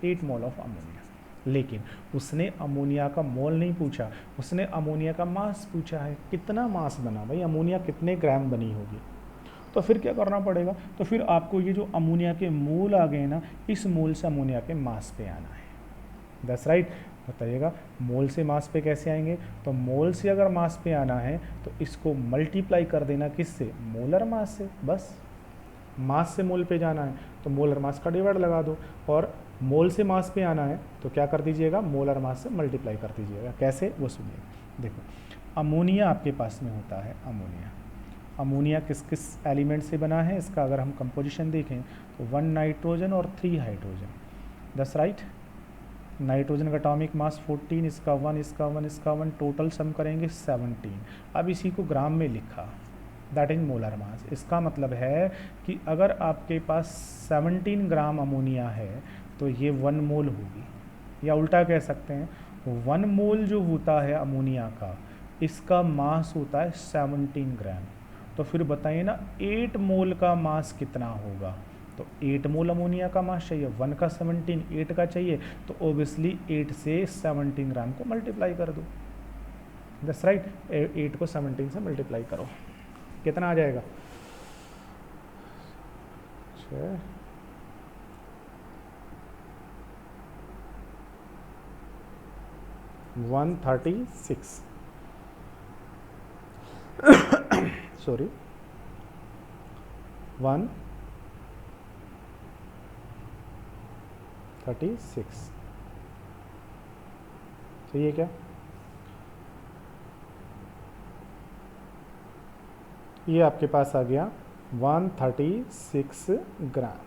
8 mole of ammonia. लेकिन उसने अमोनिया का मोल नहीं पूछा, उसने अमोनिया का मास पूछा है, कितना मास बना, भाई अमोनिया कितने ग्राम बनी होगी। तो फिर क्या करना पड़ेगा, तो फिर आपको ये जो अमोनिया के मोल आ गए ना, इस मोल से अमोनिया के मास पे आना है। That's right. बताइएगा मोल से मास पे कैसे आएंगे, तो मोल से अगर मास पे आना है तो इसको मल्टीप्लाई कर देना किससे, मोलर मास से। बस मास से मोल पे जाना है तो मोलर मास का डिवाइड लगा दो, और मोल से मास पे आना है तो क्या कर दीजिएगा, मोलर मास से मल्टीप्लाई कर दीजिएगा। कैसे, वो सुनिए। देखो अमोनिया आपके पास में होता है, अमोनिया किस किस एलिमेंट से बना है, इसका अगर हम कंपोजिशन देखें तो 1 नाइट्रोजन और 3 हाइड्रोजन। That's right. नाइट्रोजन का एटॉमिक मास 14, इसका 1, इसका 1, इसका 1, टोटल सम करेंगे 17। अब इसी को ग्राम में लिखा, दैट इज मोलर मास। इसका मतलब है कि अगर आपके पास 17 ग्राम अमोनिया है तो ये 1 मोल होगी, या उल्टा कह सकते हैं 1 मोल जो होता है अमोनिया का, इसका मास होता है 17 ग्राम। तो फिर बताइए ना 8 मोल का मास कितना होगा, तो 8 मोल अमोनिया का मास चाहिए, 1 का 17, 8 का चाहिए, तो ओबियसली 8 से 17 ग्राम को मल्टीप्लाई कर दो। That's right. 8 को 17 से मल्टीप्लाई करो, कितना आ जाएगा? 6 136 सॉरी 136। तो ये क्या? ये आपके पास आ गया 136 ग्राम।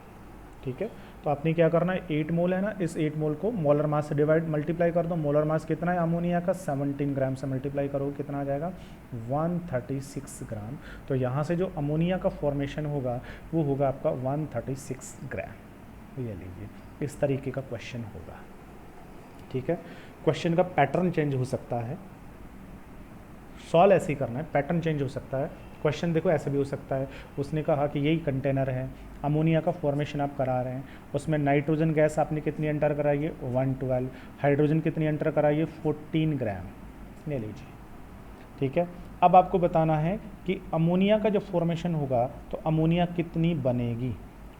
ठीक है, तो आपने क्या करना है, 8 मोल है ना, इस 8 मोल को मोलर मास से डिवाइड मल्टीप्लाई कर दो। मोलर मास कितना है अमोनिया का? 17 ग्राम से मल्टीप्लाई करो, कितना आ जाएगा? 136 ग्राम। तो यहाँ से जो अमोनिया का फॉर्मेशन होगा वो होगा आपका 136 ग्राम। ये लीजिए, इस तरीके का क्वेश्चन होगा। ठीक है, क्वेश्चन का पैटर्न चेंज हो सकता है, सॉल्व ऐसे ही करना है, पैटर्न चेंज हो सकता है। क्वेश्चन देखो ऐसे भी हो सकता है, उसने कहा कि यही कंटेनर है, अमोनिया का फॉर्मेशन आप करा रहे हैं, उसमें नाइट्रोजन गैस आपने कितनी एंटर कराई है? 112। हाइड्रोजन कितनी एंटर कराई है? 14 ग्राम। ले लीजिए। ठीक है, अब आपको बताना है कि अमोनिया का जब फॉर्मेशन होगा तो अमोनिया कितनी बनेगी?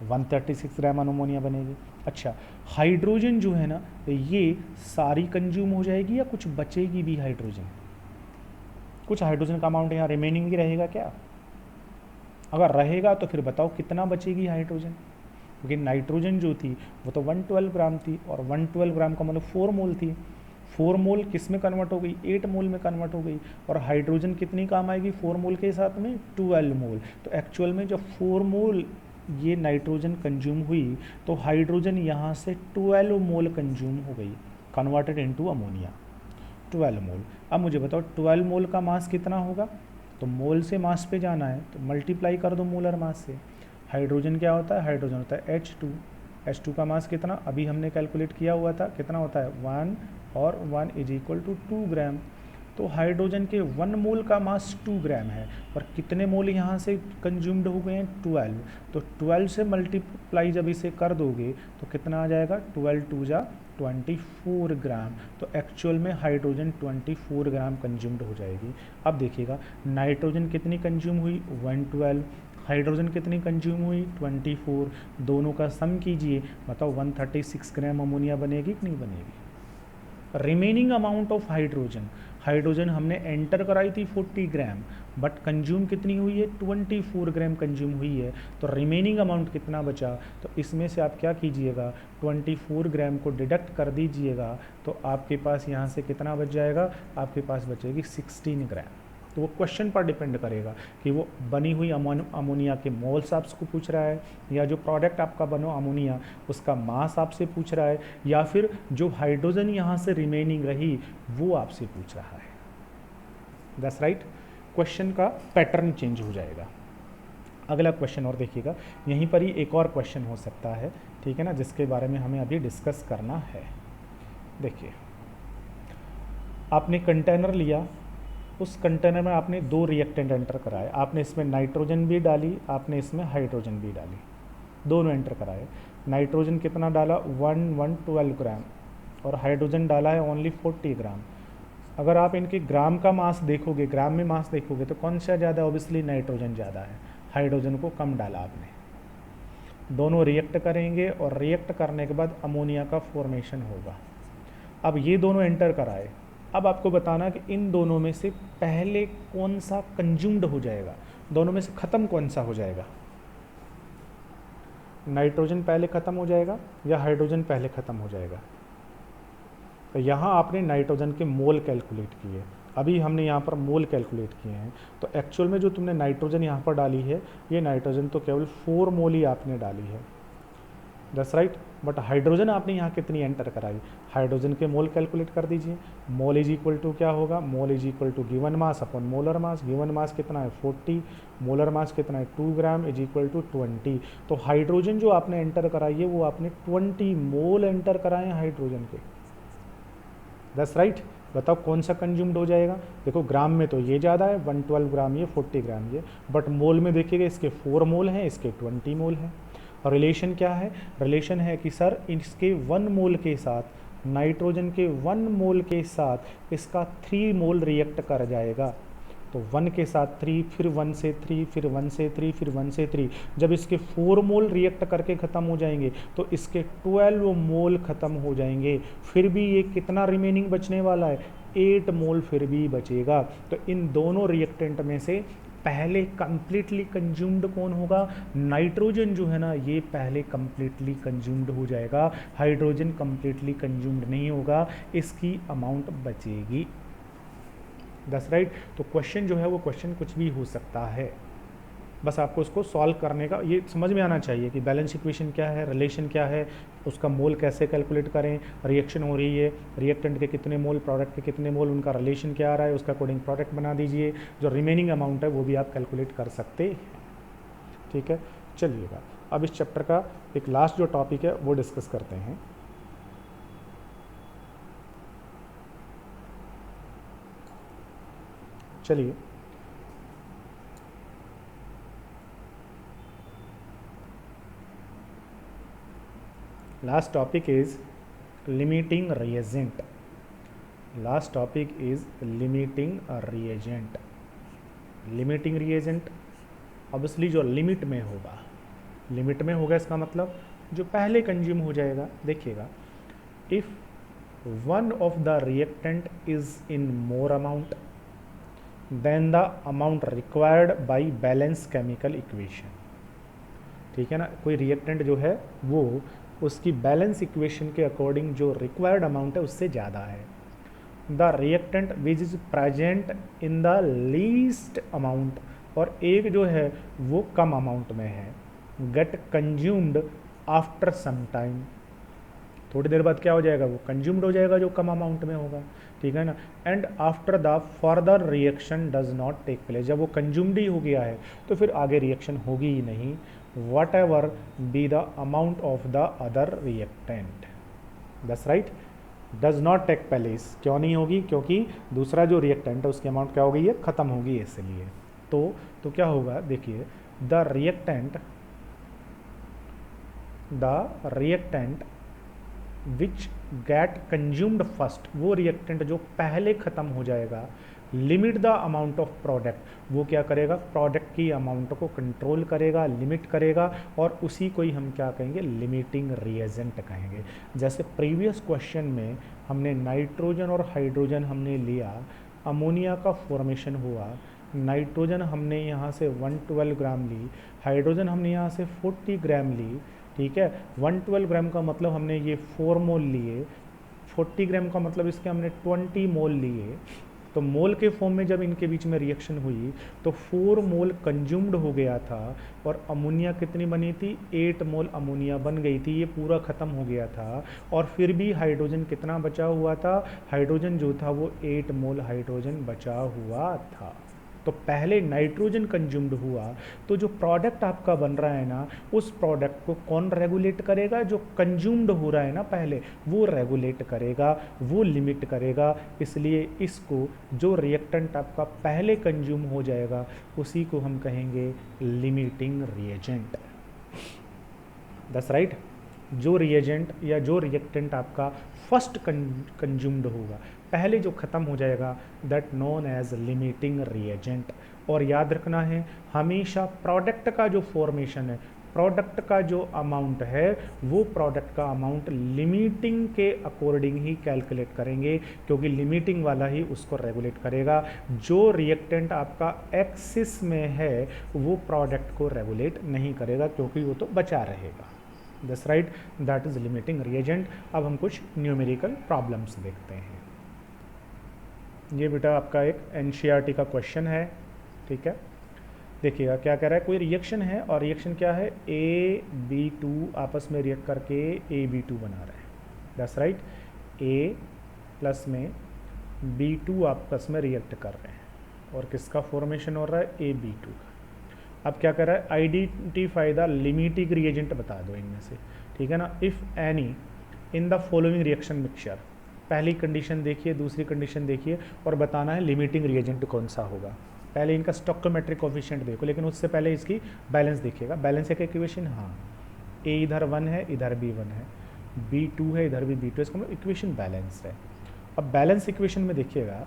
136 ग्राम अमोनिया बनेगी। अच्छा, हाइड्रोजन जो है ना, ये सारी कंज्यूम हो जाएगी या कुछ बचेगी भी हाइड्रोजन? कुछ हाइड्रोजन का अमाउंट यहाँ रिमेनिंग भी रहेगा क्या? अगर रहेगा तो फिर बताओ कितना बचेगी हाइड्रोजन? क्योंकि नाइट्रोजन जो थी वो तो 112 ग्राम थी, और 112 ग्राम का मतलब 4 मोल थी। 4 मोल किस में कन्वर्ट हो गई? 8 मोल में कन्वर्ट हो गई। और हाइड्रोजन कितनी काम आएगी 4 मोल के साथ में? 12 मोल। तो एक्चुअल में जब 4 मोल ये नाइट्रोजन कंज्यूम हुई तो हाइड्रोजन यहाँ से 12 मोल कंज्यूम हो गई, कन्वर्टेड इनटू अमोनिया 12 मोल। अब मुझे बताओ 12 मोल का मास कितना होगा? तो मोल से मास पे जाना है तो मल्टीप्लाई कर दो मोलर मास से। हाइड्रोजन क्या होता है? हाइड्रोजन होता है H2। H2 का मास कितना अभी हमने कैलकुलेट किया हुआ था, कितना होता है? 1 और 1 इज इक्वल टू 2 ग्राम। तो हाइड्रोजन के 1 मोल का मास 2 ग्राम है, और कितने मोल यहाँ से कंज्यूम्ड हो गए हैं? 12। तो 12 से मल्टीप्लाई जब इसे कर दोगे तो कितना आ जाएगा? 12 2 जा 24 ग्राम। तो एक्चुअल में हाइड्रोजन 24 ग्राम कंज्यूम्ड हो जाएगी। अब देखिएगा नाइट्रोजन कितनी कंज्यूम हुई? 112। हाइड्रोजन कितनी कंज्यूम हुई? 24। दोनों का सम कीजिए, बताओ 136 ग्राम अमोनिया बनेगी कि नहीं बनेगी? Remaining amount of hydrogen, hydrogen हमने एंटर कराई थी 40 ग्राम, बट कंज्यूम कितनी हुई है? 24 ग्राम कंज्यूम हुई है। तो रिमेनिंग अमाउंट कितना बचा? तो इसमें से आप क्या कीजिएगा? 24 ग्राम को डिडक्ट कर दीजिएगा, तो आपके पास यहाँ से कितना बच जाएगा? आपके पास बचेगी 16 ग्राम। तो वो क्वेश्चन पर डिपेंड करेगा कि वो बनी हुई अमोनिया के मोल्स आपको पूछ रहा है, या जो प्रोडक्ट आपका बनो अमोनिया उसका मास आपसे पूछ रहा है, या फिर जो हाइड्रोजन यहाँ से रिमेनिंग रही वो आपसे पूछ रहा है। दैट्स राइट, क्वेश्चन का पैटर्न चेंज हो जाएगा। अगला क्वेश्चन और देखिएगा, यहीं पर ही एक और क्वेश्चन हो सकता है, ठीक है ना, जिसके बारे में हमें अभी डिस्कस करना है। देखिए, आपने कंटेनर लिया, उस कंटेनर में आपने 2 रिएक्टेंट एंटर कराए, आपने इसमें नाइट्रोजन भी डाली, आपने इसमें हाइड्रोजन भी डाली, दोनों एंटर कराए। नाइट्रोजन कितना डाला? 112 ग्राम, और हाइड्रोजन डाला है ओनली 40 ग्राम। अगर आप इनके ग्राम का मास देखोगे, ग्राम में मास देखोगे, तो कौन सा ज़्यादा? ऑब्वियसली नाइट्रोजन ज़्यादा है, हाइड्रोजन को कम डाला आपने। दोनों रिएक्ट करेंगे और रिएक्ट करने के बाद अमोनिया का फॉर्मेशन होगा। अब ये दोनों एंटर कराए, अब आपको बताना कि इन दोनों में से पहले कौन सा कंज्यूम्ड हो जाएगा, दोनों में से ख़त्म कौन सा हो जाएगा? नाइट्रोजन पहले ख़त्म हो जाएगा या हाइड्रोजन पहले ख़त्म हो जाएगा? तो यहाँ आपने नाइट्रोजन के मोल कैलकुलेट किए, अभी हमने यहाँ पर मोल कैलकुलेट किए हैं। तो एक्चुअल में जो तुमने नाइट्रोजन यहाँ पर डाली है, ये नाइट्रोजन तो केवल 4 मोल ही आपने डाली है। दैट्स राइट, बट हाइड्रोजन आपने यहाँ कितनी एंटर कराई? हाइड्रोजन के मोल कैलकुलेट कर दीजिए। मोल इज इक्वल टू क्या होगा? Mole is equal to given mass upon molar mass. Given mass कितना है? 40, मोलर मास कितना है? 2 ग्राम इज इक्वल टू 20। तो हाइड्रोजन जो आपने एंटर कराई है वो आपने 20 मोल एंटर कराए हैं हाइड्रोजन के। दैट्स राइट, बताओ कौन सा कंज्यूम्ड हो जाएगा? देखो ग्राम में तो ये ज़्यादा है, 112 ग्राम ये, 40 ग्राम ये, बट मोल में देखिएगा इसके 4 मोल हैं, इसके 20 मोल हैं। और रिलेशन क्या है? रिलेशन है कि सर इसके 1 मोल के साथ नाइट्रोजन के 1 मोल के साथ इसका 3 मोल रिएक्ट कर जाएगा। तो 1 के साथ 3, फिर 1 से 3, फिर 1 से 3, फिर 1 से 3, जब इसके 4 मोल रिएक्ट करके ख़त्म हो जाएंगे तो इसके 12 मोल ख़त्म हो जाएंगे। फिर भी ये कितना रिमेनिंग बचने वाला है, 8 मोल फिर भी बचेगा। तो इन दोनों रिएक्टेंट में से पहले कंप्लीटली कंज्यूम्ड कौन होगा, नाइट्रोजन जो है ना ये पहले कंप्लीटली कंज्यूम्ड हो जाएगा, हाइड्रोजन कंप्लीटली कंज्यूम्ड नहीं होगा, इसकी अमाउंट बचेगी। That's right. तो क्वेश्चन जो है वो क्वेश्चन कुछ भी हो सकता है, बस आपको उसको सॉल्व करने का ये समझ में आना चाहिए कि बैलेंस इक्वेशन क्या है, रिलेशन क्या है, उसका मोल कैसे कैलकुलेट करें, रिएक्शन हो रही है, रिएक्टेंट के कितने मोल, प्रोडक्ट के कितने मोल, उनका रिलेशन क्या आ रहा है, उसका अकॉर्डिंग प्रोडक्ट बना दीजिए, जो रिमेनिंग अमाउंट है वो भी आप कैलकुलेट कर सकते हैं। ठीक है, चलिएगा अब इस चैप्टर का एक लास्ट जो टॉपिक है वो डिस्कस करते हैं। चलिए last topic is limiting reagent. Last topic is limiting reagent. Limiting reagent obviously जो लिमिट में होगा, लिमिट में होगा इसका मतलब जो पहले कंज्यूम हो जाएगा। देखिएगा, if one of the reactant is in more amount than the amount required by balance chemical equation. ठीक है ना, कोई रिएक्टेंट जो है वो उसकी बैलेंस इक्वेशन के अकॉर्डिंग जो रिक्वायर्ड अमाउंट है उससे ज़्यादा है। The reactant which is present in the least amount, और एक जो है वो कम अमाउंट में है, get consumed after some time. थोड़ी देर बाद क्या हो जाएगा, वो कंज्यूम्ड हो जाएगा जो कम अमाउंट में होगा। ठीक है ना, and after the further reaction does not take place. जब वो कंज्यूम्ड ही हो गया है तो फिर आगे रिएक्शन होगी ही नहीं, whatever be the amount of the other reactant. That's right, does not take place क्यों नहीं होगी, क्योंकि दूसरा जो रिएक्टेंट है उसकी अमाउंट क्या हो गई है, ख़त्म होगी इसलिए। तो क्या होगा, देखिए the reactant which get consumed first, वो रिएक्टेंट जो पहले ख़त्म हो जाएगा, limit the amount of product, वो क्या करेगा, प्रोडक्ट की अमाउंट को कंट्रोल करेगा, लिमिट करेगा, और उसी को ही हम क्या कहेंगे, लिमिटिंग रिएजेंट कहेंगे। जैसे प्रीवियस क्वेश्चन में हमने नाइट्रोजन और हाइड्रोजन हमने लिया, अमोनिया का फॉर्मेशन हुआ, नाइट्रोजन हमने यहाँ से 112 ग्राम ली, हाइड्रोजन हमने यहाँ से 40 ग्राम ली। ठीक है, 112 ग्राम का मतलब हमने ये 4 मोल लिए, 40 ग्राम का मतलब इसके हमने 20 मोल लिए। तो मोल के फॉर्म में जब इनके बीच में रिएक्शन हुई तो 4 मोल कंज्यूम्ड हो गया था, और अमोनिया कितनी बनी थी, 8 मोल अमोनिया बन गई थी, ये पूरा ख़त्म हो गया था। और फिर भी हाइड्रोजन कितना बचा हुआ था, हाइड्रोजन जो था वो 8 मोल हाइड्रोजन बचा हुआ था। तो पहले नाइट्रोजन कंज्यूम्ड हुआ, तो जो प्रोडक्ट आपका बन रहा है ना, उस प्रोडक्ट को कौन रेगुलेट करेगा, जो कंज्यूम्ड हो रहा है ना पहले, वो रेगुलेट करेगा, वो लिमिट करेगा। इसलिए इसको जो रिएक्टेंट आपका पहले कंज्यूम हो जाएगा उसी को हम कहेंगे लिमिटिंग रिएजेंट। दैट्स राइट, जो रिएजेंट या जो रिएक्टेंट आपका फर्स्ट कंज्यूम्ड होगा, पहले जो ख़त्म हो जाएगा, that known as limiting reagent. और याद रखना है हमेशा प्रोडक्ट का जो फॉर्मेशन है, प्रोडक्ट का जो अमाउंट है, वो प्रोडक्ट का अमाउंट लिमिटिंग के अकॉर्डिंग ही कैलकुलेट करेंगे, क्योंकि लिमिटिंग वाला ही उसको रेगुलेट करेगा। जो रिएक्टेंट आपका एक्सिस में है वो प्रोडक्ट को रेगुलेट नहीं करेगा, क्योंकि वो तो बचा रहेगा। That's right, that is limiting reagent. अब हम कुछ न्यूमेरिकल प्रॉब्लम्स देखते हैं। ये बेटा आपका एक एनसीईआरटी का क्वेश्चन है। ठीक है, देखिएगा क्या कह रहा है, कोई रिएक्शन है और रिएक्शन क्या है, AB2 आपस में रिएक्ट करके AB2 बना रहे हैं। दैट्स राइट, A प्लस में B2 आपस में रिएक्ट कर रहे हैं, और किसका फॉर्मेशन हो रहा है, AB2 का। अब क्या कर रहा है, आइडेंटिफाई द लिमिटिंग रिएजेंट बता दो इनमें से। ठीक है ना, if any in the following reaction mixture, पहली कंडीशन देखिए, दूसरी कंडीशन देखिए, और बताना है लिमिटिंग रिएजेंट कौन सा होगा। पहले इनका स्टोइकोमेट्रिक कोफिशिएंट देखो, लेकिन उससे पहले इसकी बैलेंस देखिएगा। बैलेंस एक इक्वेशन, हाँ, A इधर 1 है, इधर भी 1 है, B2 है, इधर भी B2 है, इसका मतलब इक्वेशन बैलेंस्ड है। अब बैलेंस इक्वेशन में देखिएगा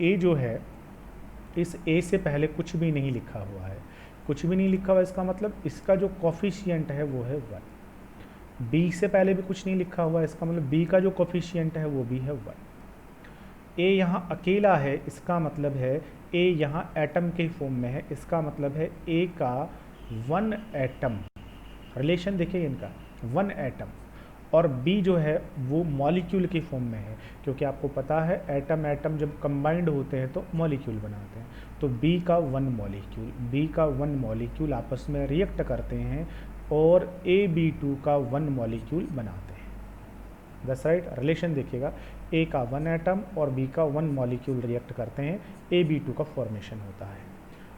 A जो है, इस A से पहले कुछ भी नहीं लिखा हुआ है, कुछ भी नहीं लिखा हुआ, इसका मतलब इसका जो कोफिशिएंट है वो है 1। B से पहले भी कुछ नहीं लिखा हुआ है, इसका मतलब B का जो कोफिशिएंट है वो भी है 1। A यहाँ अकेला है, इसका मतलब है A यहाँ एटम के फॉर्म में है, इसका मतलब है A का 1 एटम, रिलेशन देखिए इनका 1 एटम, और B जो है वो मॉलिक्यूल के फॉर्म में है, क्योंकि आपको पता है एटम एटम जब कंबाइंड होते हैं तो मॉलिक्यूल बनाते हैं। तो B का 1 मॉलिक्यूल, B का 1 मॉलिक्यूल आपस में रिएक्ट करते हैं और AB2 का 1 मॉलिक्यूल बनाते हैं। That's right. रिलेशन देखिएगा, A का 1 एटम और B का 1 मॉलिक्यूल रिएक्ट करते हैं, AB2 का फॉर्मेशन होता है।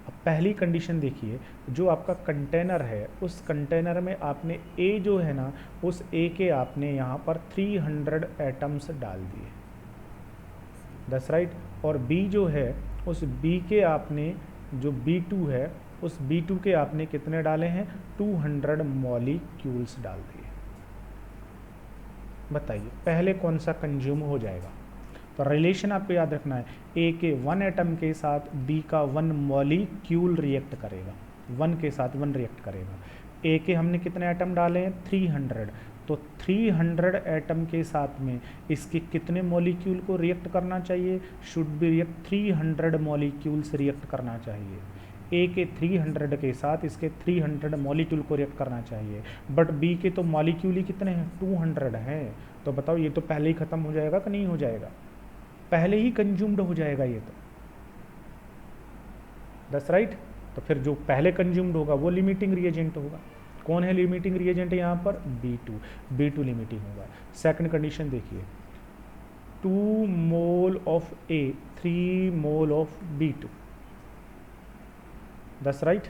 अब पहली कंडीशन देखिए, जो आपका कंटेनर है उस कंटेनर में आपने A जो है ना, उस A के आपने यहाँ पर 300 एटम्स डाल दिए, दैट्स राइट। और B जो है उस B के आपने, जो B2 है उस B2 के आपने कितने डाले हैं, 200 मॉलिक्यूल्स डाल दिए। बताइए पहले कौन सा कंज्यूम हो जाएगा। तो रिलेशन आपको याद रखना है, A के 1 एटम के साथ B का 1 मॉलिक्यूल रिएक्ट करेगा, 1 के साथ 1 रिएक्ट करेगा। A के हमने कितने एटम डाले हैं, 300, तो 300 एटम के साथ में इसके कितने मॉलिक्यूल को रिएक्ट करना चाहिए, should be react 300 molecules react करना चाहिए। A के 300 के साथ इसके 300 मॉलिक्यूल को रिएक्ट करना चाहिए, बट B के तो मॉलिक्यूल ही कितने हैं, 200 हैं। तो बताओ ये तो पहले ही ख़त्म हो जाएगा कि नहीं हो जाएगा, पहले ही कंज्यूम्ड हो जाएगा ये तो, दैट्स राइट। तो फिर जो पहले कंज्यूम्ड होगा वो लिमिटिंग रिएजेंट होगा। कौन है लिमिटिंग रिएजेंट यहाँ पर, B2 लिमिटिंग होगा। सेकंड कंडीशन देखिए, 2 mole of A 3 mole of B2, that's right.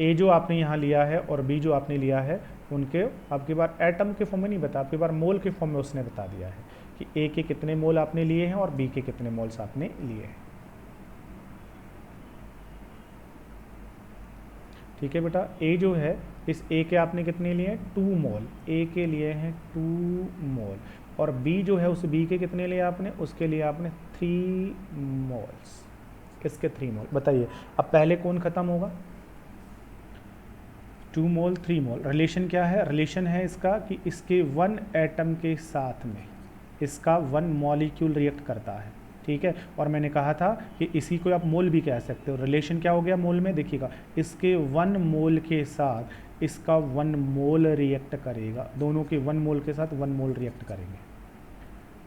A जो आपने यहाँ लिया है और B जो आपने लिया है उनके आपके बार एटम के फॉर्म में नहीं बता, आपके बार मोल के फॉर्म में उसने बता दिया है कि A के कितने मोल आपने लिए हैं और B के कितने मोल्स आपने लिए हैं। ठीक है बेटा, A जो है इस A के आपने कितने लिए हैं, 2 मोल, A के लिए हैं 2 मोल, और B जो है उस B के कितने लिए आपने, उसके लिए आपने 3 मोल्स, किसके 3 मोल। बताइए अब पहले कौन खत्म होगा, 2 मोल 3 मोल। रिलेशन क्या है, रिलेशन है इसका कि इसके 1 एटम के साथ में इसका 1 मॉलिक्यूल रिएक्ट करता है, ठीक है। और मैंने कहा था कि इसी को आप मोल भी कह सकते हो। रिलेशन क्या हो गया मोल में, देखिएगा इसके 1 मोल के साथ इसका 1 मोल रिएक्ट करेगा, दोनों के 1 मोल के साथ 1 मोल रिएक्ट करेंगे,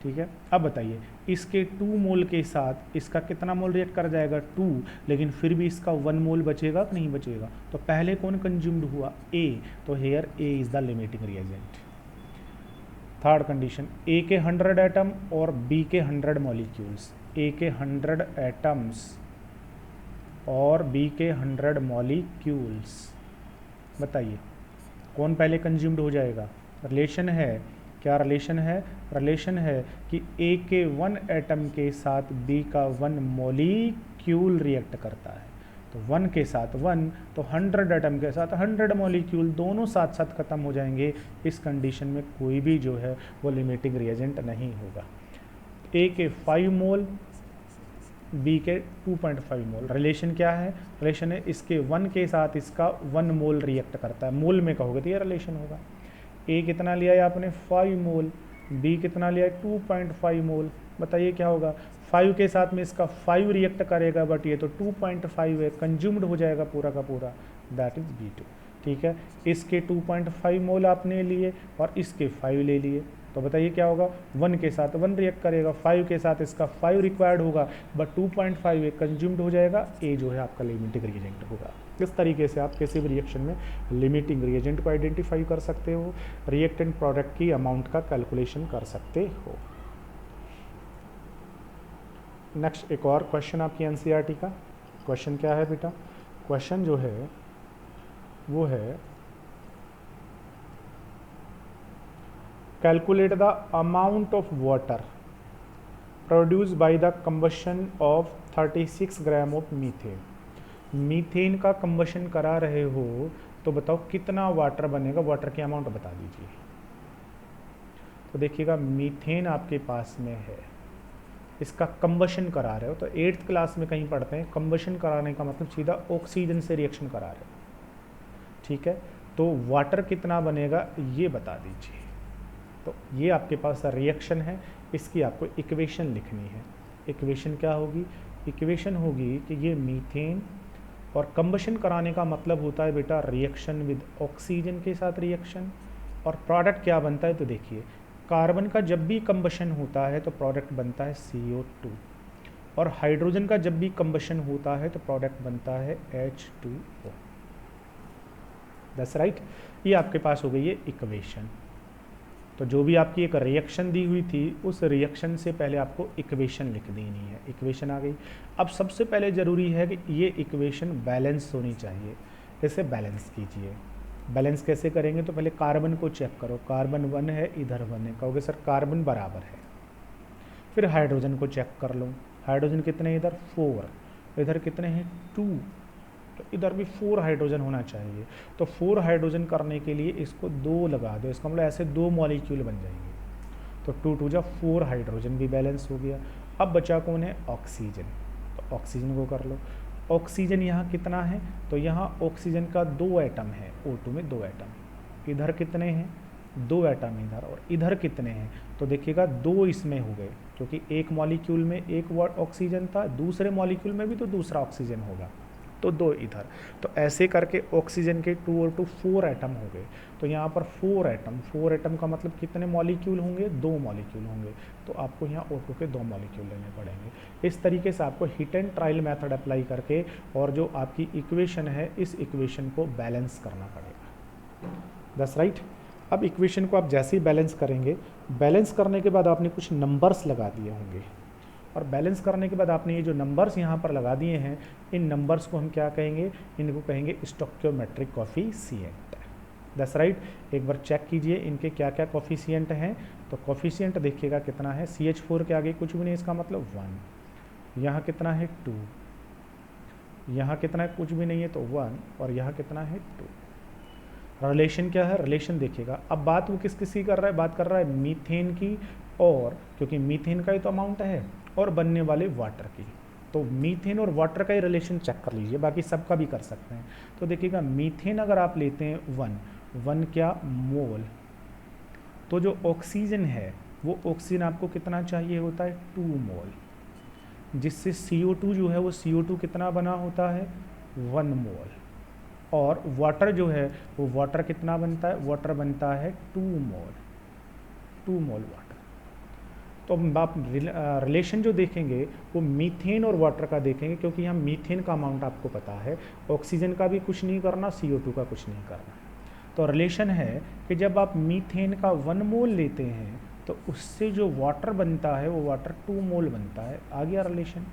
ठीक है। अब बताइए इसके 2 मोल के साथ इसका कितना मोल रिएक्ट कर जाएगा, 2, लेकिन फिर भी इसका 1 मोल बचेगा कि नहीं बचेगा। तो पहले कौन कंज्यूम्ड हुआ, A, तो here A is the limiting reagent. Third condition, A के 100 एटम और B के 100 मॉलिक्यूल्स, A के 100 एटम्स और B के 100 मॉलिक्यूल्स, बताइए कौन पहले कंज्यूम्ड हो जाएगा। रिलेशन है, क्या रिलेशन है, रिलेशन है कि A के 1 एटम के साथ B का 1 मॉलिक्यूल रिएक्ट करता है, तो 1 के साथ 1, तो 100 एटम के साथ 100 मॉलिक्यूल, दोनों साथ साथ खत्म हो जाएंगे। इस कंडीशन में कोई भी जो है वो लिमिटिंग रिएजेंट नहीं होगा। A के 5 मोल, B के 2.5 मोल। रिलेशन क्या है, रिलेशन है इसके 1 के साथ इसका 1 मोल रिएक्ट करता है, मोल में कहोगे तो ये रिलेशन होगा। A कितना लिया है आपने, 5 मोल, B कितना लिया है, 2.5 मोल। बताइए क्या होगा, 5 के साथ में इसका 5 रिएक्ट करेगा, बट ये तो 2.5 है, कंज्यूम्ड हो जाएगा पूरा का पूरा, दैट इज B2, ठीक है। इसके 2.5 मोल आपने लिए और इसके 5 ले लिए, तो बताइए क्या होगा, 1 के साथ 1 रिएक्ट करेगा, 5 के साथ इसका 5 रिक्वायर्ड होगा, बट 2.5 एक कंज्यूम्ड हो जाएगा। A जो है आपका लिमिटिंग रिएजेंट होगा। इस तरीके से आप किसी भी रिएक्शन में लिमिटिंग रिएजेंट को आइडेंटिफाई कर सकते हो, रिएक्टेंट प्रोडक्ट की अमाउंट का कैलकुलेशन कर सकते हो। नेक्स्ट एक और क्वेश्चन आपकी एनसीईआरटी का क्वेश्चन क्या है बेटा, क्वेश्चन जो है वो है calculate the amount of water produce by the combustion of 36 gram of methane. Methane का कंबशन करा रहे हो तो तो बताओ कितना वाटर बनेगा, वाटर की अमाउंट बता दीजिए। तो देखिएगा मीथेन आपके पास में है, इसका कंबशन करा रहे हो, तो 8th क्लास में कहीं पढ़ते हैं कंबशन कराने का मतलब सीधा ऑक्सीजन से रिएक्शन करा रहे हो, ठीक है। तो वाटर कितना बनेगा ये बता दीजिए। तो ये आपके पास रिएक्शन है, इसकी आपको इक्वेशन लिखनी है। इक्वेशन क्या होगी? इक्वेशन होगी कि ये मीथेन, और कंबशन कराने का मतलब होता है बेटा रिएक्शन विद ऑक्सीजन के साथ रिएक्शन, और प्रोडक्ट क्या बनता है? तो देखिए कार्बन का जब भी कंबशन होता है तो प्रोडक्ट बनता है CO2, और हाइड्रोजन का जब भी कंबशन होता है तो प्रोडक्ट बनता है H2O। That's right. ये आपके पास हो गई है इक्वेशन। तो जो भी आपकी एक रिएक्शन दी हुई थी उस रिएक्शन से पहले आपको इक्वेशन लिख देनी है। इक्वेशन आ गई। अब सबसे पहले ज़रूरी है कि ये इक्वेशन बैलेंस होनी चाहिए, इसे बैलेंस कीजिए। बैलेंस कैसे करेंगे? तो पहले कार्बन को चेक करो, कार्बन 1 है, इधर 1 है, कहोगे सर कार्बन बराबर है। फिर हाइड्रोजन को चेक कर लो, हाइड्रोजन कितने इधर 4, इधर कितने हैं 2, तो इधर भी 4 हाइड्रोजन होना चाहिए। तो 4 हाइड्रोजन करने के लिए इसको 2 लगा दो, इसका मतलब ऐसे 2 मॉलिक्यूल बन जाएंगे। तो 2 2 जा 4 हाइड्रोजन भी बैलेंस हो गया। अब बचा कौन है? ऑक्सीजन। तो ऑक्सीजन को कर लो। ऑक्सीजन यहाँ कितना है? तो यहाँ ऑक्सीजन का 2 एटम है, O2 में 2 एटम। इधर कितने हैं? 2 एटम इधर, और इधर कितने हैं? तो देखिएगा 2 इसमें हो गए, क्योंकि एक मॉलिक्यूल में एक ऑक्सीजन था, दूसरे मॉलिक्यूल में भी तो दूसरा ऑक्सीजन होगा, तो 2 इधर। तो ऐसे करके ऑक्सीजन के 2 और 2 4 एटम हो गए। तो यहाँ पर 4 एटम का मतलब कितने मॉलिक्यूल होंगे? 2 मॉलिक्यूल होंगे। तो आपको यहाँ O2 के 2 मॉलिक्यूल लेने पड़ेंगे। इस तरीके से आपको hit and trial method apply करके और जो आपकी इक्वेशन है इस इक्वेशन को बैलेंस करना पड़ेगा। That's right. अब इक्वेशन को आप जैसे ही बैलेंस करेंगे, बैलेंस करने के बाद आपने कुछ नंबर्स लगा दिए होंगे, और बैलेंस करने के बाद आपने ये जो नंबर्स यहाँ पर लगा दिए हैं, इन नंबर्स को हम क्या कहेंगे? इनको कहेंगे स्टोइकियोमेट्रिक कोफिशिएंट। That's right. एक बार चेक कीजिए इनके क्या क्या कोफिशिएंट हैं। तो कोफिशिएंट देखिएगा कितना है, CH4 के आगे कुछ भी नहीं, इसका मतलब 1। यहाँ कितना है 2, यहाँ कितना है कुछ भी नहीं है तो 1, और यहाँ कितना है 2। रिलेशन क्या है? रिलेशन देखिएगा। अब बात वो किसकी कर रहा है? बात कर रहा है मीथेन की, और क्योंकि मीथेन का ही तो अमाउंट है, और बनने वाले वाटर की। तो मीथेन और वाटर का ही रिलेशन चेक कर लीजिए, बाकी सबका भी कर सकते हैं। तो देखिएगा मीथेन अगर आप लेते हैं 1 क्या मोल, तो जो ऑक्सीजन है वो ऑक्सीजन आपको कितना चाहिए होता है? 2 मोल, जिससे CO2 जो है वो CO2 कितना बना होता है? 1 मोल। और वाटर जो है वो वाटर कितना बनता है? वाटर बनता है 2 मोल वाटर। तो आप रिलेशन जो देखेंगे वो मीथेन और वाटर का देखेंगे, क्योंकि यहाँ मीथेन का अमाउंट आपको पता है, ऑक्सीजन का भी कुछ नहीं करना, CO2 का कुछ नहीं करना। तो रिलेशन है कि जब आप मीथेन का 1 मोल लेते हैं तो उससे जो वाटर बनता है वो वाटर 2 मोल बनता है। आ गया रिलेशन।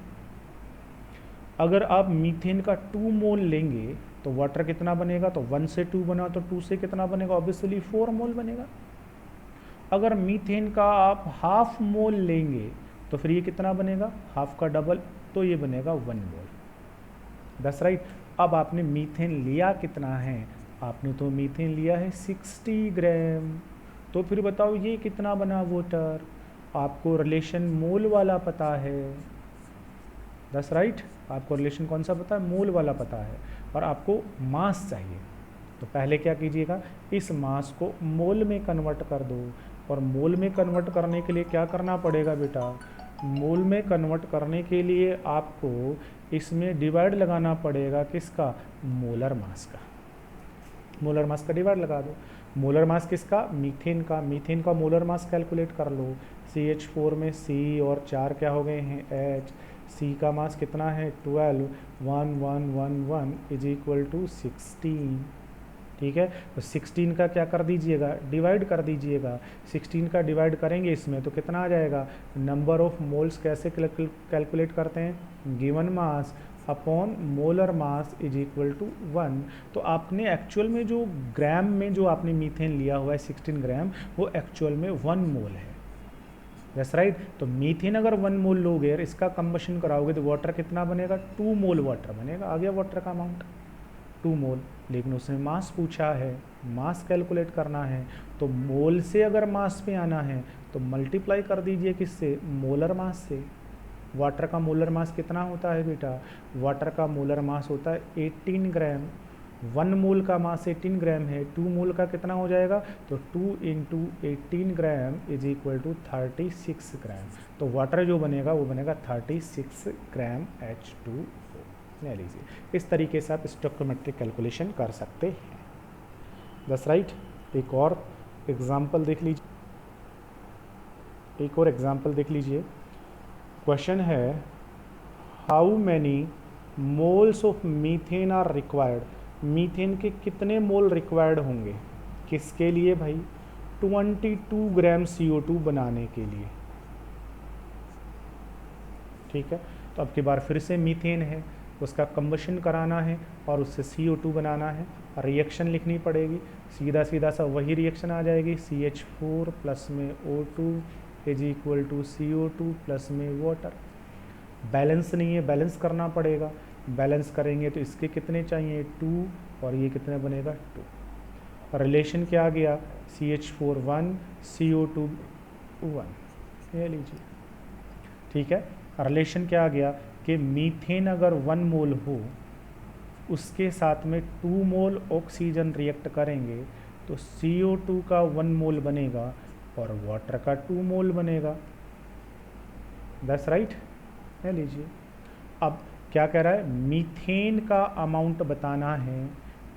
अगर आप मीथेन का 2 मोल लेंगे तो वाटर कितना बनेगा? तो 1 से 2 बना, तो 2 से कितना बनेगा? ऑब्वियसली 4 मोल बनेगा। अगर मीथेन का आप हाफ मोल लेंगे तो फिर ये कितना बनेगा? हाफ का डबल, तो ये बनेगा 1 मोल। That's right. अब आपने मीथेन लिया कितना है? आपने तो मीथेन लिया है 60 ग्राम। तो फिर बताओ ये कितना बना वाटर? आपको रिलेशन मोल वाला पता है। That's right. आपको रिलेशन कौन सा पता है? मोल वाला पता है। और आपको मास चाहिए, तो पहले क्या कीजिएगा? इस मास को मोल में कन्वर्ट कर दो। और मोल में कन्वर्ट करने के लिए क्या करना पड़ेगा बेटा? मोल में कन्वर्ट करने के लिए आपको इसमें डिवाइड लगाना पड़ेगा। किसका? मोलर मास का। मोलर मास का डिवाइड लगा दो। मोलर मास किसका? मीथेन का। मीथेन का मोलर मास कैलकुलेट कर लो। CH4 में C और 4 क्या हो गए हैं? H। C का मास कितना है? 12। 1 1 1 1 इज इक्वल टू 16। ठीक है। तो 16 का क्या कर दीजिएगा? डिवाइड कर दीजिएगा। 16 का डिवाइड करेंगे इसमें तो कितना आ जाएगा? नंबर ऑफ मोल्स कैसे कैलकुलेट करते हैं? Given mass upon molar mass is equal to 1। तो आपने एक्चुअल में जो ग्राम में जो आपने मीथेन लिया हुआ है 16 ग्राम, वो एक्चुअल में 1 मोल है। That's right. तो मीथेन अगर 1 मोल लोगे और इसका कंबशन कराओगे तो वाटर कितना बनेगा? 2 मोल वाटर बनेगा। आ गया वाटर का अमाउंट। 2 मोल, लेकिन उसने मास पूछा है, मास कैलकुलेट करना है, तो मोल से अगर मास पे आना है तो मल्टीप्लाई कर दीजिए किससे, मोलर मास से। वाटर का मोलर मास कितना होता है बेटा, वाटर का मोलर मास होता है 18 ग्राम। 1 मोल का मास 18 ग्राम है, 2 मोल का कितना हो जाएगा, तो 2 into 18 gram is equal to 36 gram. तो वाटर जो बनेगा वो बनेगा 36 ग्राम H2O। ले लीजिए, इस तरीके से आप स्टोइकोमेट्रिक कैलकुलेशन कर सकते हैं। That's right. एक और एग्जाम्पल देख लीजिए, एक और एग्जाम्पल देख लीजिए। क्वेश्चन है, how many moles of methane are required. Methane के कितने मोल रिक्वायर्ड होंगे, किसके लिए भाई, 22 ग्राम CO2 बनाने के लिए। ठीक है, तो अब की बार फिर से मीथेन है, उसका कंबशन कराना है और उससे CO2 बनाना है, रिएक्शन लिखनी पड़ेगी। सीधा सीधा सा वही रिएक्शन आ जाएगी, CH4 प्लस में O2 is equal to CO2 plus में वाटर। बैलेंस नहीं है, बैलेंस करना पड़ेगा। बैलेंस करेंगे तो इसके कितने चाहिए, 2, और ये कितने बनेगा, 2। रिलेशन क्या आ गया, CH4 1 CO2 1, ये लीजिए। ठीक है, रिलेशन क्या आ गया कि मीथेन अगर 1 मोल हो, उसके साथ में 2 मोल ऑक्सीजन रिएक्ट करेंगे तो CO2 का 1 मोल बनेगा और वाटर का 2 मोल बनेगा। दैट्स राइट, ले लीजिए। अब क्या कह रहा है, मीथेन का अमाउंट बताना है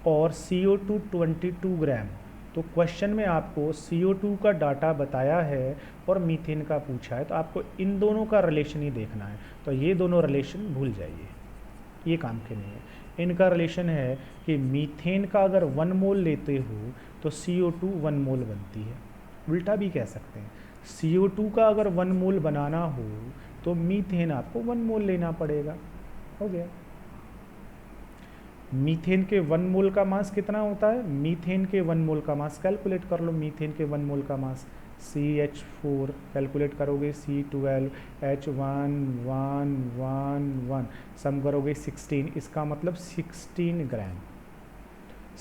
और CO2 22 ग्राम। तो क्वेश्चन में आपको CO2 का डाटा बताया है और मीथेन का पूछा है, तो आपको इन दोनों का रिलेशन ही देखना है। तो ये दोनों रिलेशन भूल जाइए, ये काम के नहीं है। इनका रिलेशन है कि मीथेन का अगर 1 मोल लेते हो तो CO2 1 मोल बनती है। उल्टा भी कह सकते हैं, CO2 का अगर 1 मोल बनाना हो तो मीथेन आपको 1 मोल लेना पड़ेगा। हो गया। मीथेन के 1 मोल का मास कितना होता है, मीथेन के 1 मोल का मास कैलकुलेट कर लो। मीथेन के 1 मोल का मास CH4 कैलकुलेट करोगे, C12 H1 1 1 1 सम करोगे 16, इसका मतलब 16 ग्राम।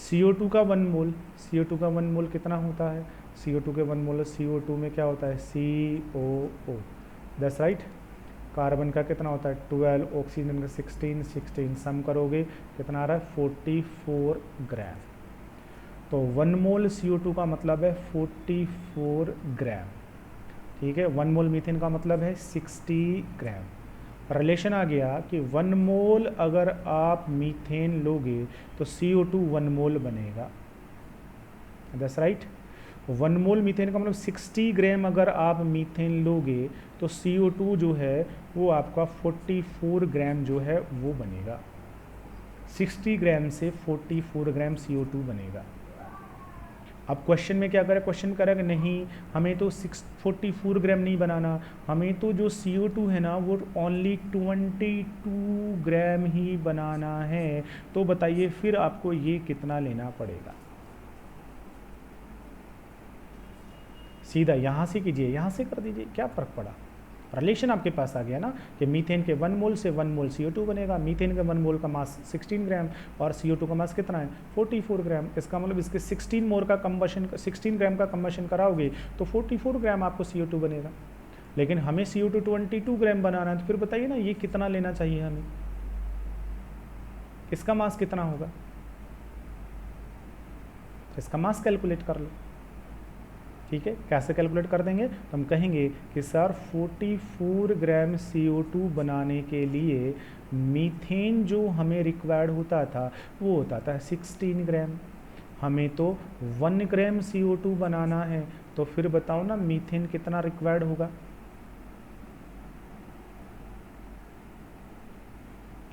CO2 का 1 मोल, CO2 का 1 मोल कितना होता है, CO2 के 1 मोल, CO2 में क्या होता है, COO। That's right. कार्बन का कितना होता है 12, ऑक्सीजन का 16 16 सम करोगे कितना आ रहा है 44 ग्राम। तो 1 मोल CO2 का मतलब है 44 ग्राम। ठीक है, 1 मोल मीथेन का मतलब है 60 ग्राम। रिलेशन आ गया कि 1 मोल अगर आप मीथेन लोगे तो CO2 1 मोल बनेगा। That's right. 1 मोल मीथेन का मतलब 60 ग्राम अगर आप मीथेन लोगे तो CO2 जो है वो आपका 44 ग्राम जो है वो बनेगा। 60 ग्राम से 44 ग्राम CO2 बनेगा। अब क्वेश्चन में क्या करें, क्वेश्चन करेगा नहीं हमें तो 44 ग्राम नहीं बनाना, हमें तो जो CO2 है ना वो ओनली 22 ग्राम ही बनाना है। तो बताइए फिर आपको ये कितना लेना पड़ेगा। सीधा यहाँ से कीजिए, यहाँ से कर दीजिए, क्या फ़र्क पड़ा। रिलेशन आपके पास आ गया ना कि मीथेन के 1 मोल से 1 मोल CO2 बनेगा। मीथेन के 1 मोल का मास 16 ग्राम और CO2 का मास कितना है 44 ग्राम। इसका मतलब इसके 16 ग्राम का कंबशन कराओगे तो 44 ग्राम आपको CO2 बनेगा। लेकिन हमें CO2 22 ग्राम बनाना है, तो फिर बताइए ना ये कितना लेना चाहिए हमें, इसका मास कितना होगा, इसका मास कैलकुलेट कर लो। ठीक है, कैसे कैलकुलेट कर देंगे, तो हम कहेंगे कि सर 44 ग्राम CO2 बनाने के लिए मीथेन जो हमें रिक्वायर्ड होता था वो होता था 16 ग्राम। हमें तो 1 ग्राम CO2 बनाना है, तो फिर बताओ ना मीथेन कितना रिक्वायर्ड होगा।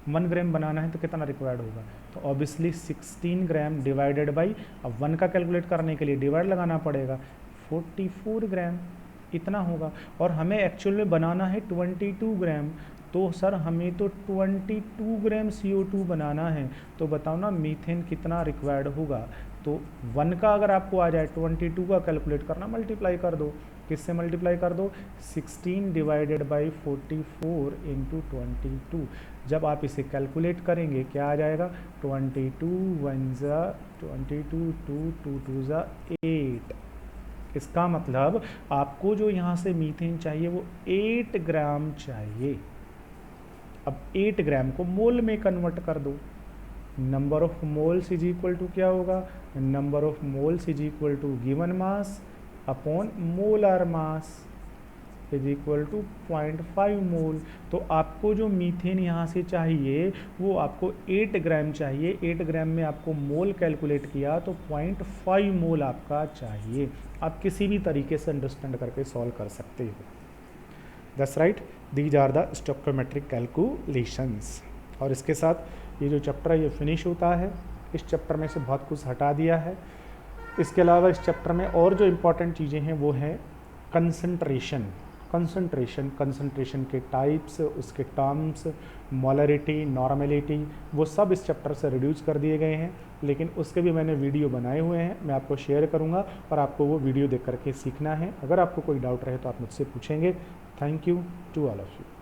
1 ग्राम बनाना है तो कितना रिक्वायर्ड होगा, तो ऑब्वियसली 16 ग्राम डिवाइडेड बाई, अब 1 का कैलकुलेट करने के लिए डिवाइड लगाना पड़ेगा, 44 ग्राम इतना होगा। और हमें एक्चुअल में बनाना है 22 ग्राम, तो सर हमें तो 22 ग्राम CO2 बनाना है, तो बताओ ना मीथेन कितना रिक्वायर्ड होगा। तो 1 का अगर आपको आ जाए 22 का कैलकुलेट करना, मल्टीप्लाई कर दो, किससे मल्टीप्लाई कर दो, 16 डिवाइडेड बाई 44 इंटू 22। जब आप इसे कैलकुलेट करेंगे क्या आ जाएगा, 22 1 ज़ा 22 2 2 2 ज़ा 8। इसका मतलब आपको जो यहाँ से मीथेन चाहिए वो 8 ग्राम चाहिए। अब 8 ग्राम को मोल में कन्वर्ट कर दो। Number of moles is equal to क्या होगा, number of moles is equal to given mass upon molar mass is equal to 0.5 mole. तो आपको जो मीथेन यहाँ से चाहिए वो आपको 8 ग्राम चाहिए। 8 ग्राम में आपको मोल कैलकुलेट किया तो 0.5 मोल आपका चाहिए। आप किसी भी तरीके से अंडरस्टैंड करके सॉल्व कर सकते हो। That's right, these are the stoichiometric calculations. और इसके साथ ये जो चैप्टर है ये फिनिश होता है। इस चैप्टर में से बहुत कुछ हटा दिया है। इसके अलावा इस चैप्टर में और जो इम्पोर्टेंट चीज़ें हैं वो हैं कंसंट्रेशन, कंसंट्रेशन के टाइप्स, उसके टर्म्स, मोलरिटी, नॉर्मेलिटी, वो सब इस चैप्टर से रिड्यूस कर दिए गए हैं। लेकिन उसके भी मैंने वीडियो बनाए हुए हैं, मैं आपको शेयर करूंगा और आपको वो वीडियो देख करके सीखना है। अगर आपको कोई डाउट रहे तो आप मुझसे पूछेंगे। Thank you to all of you.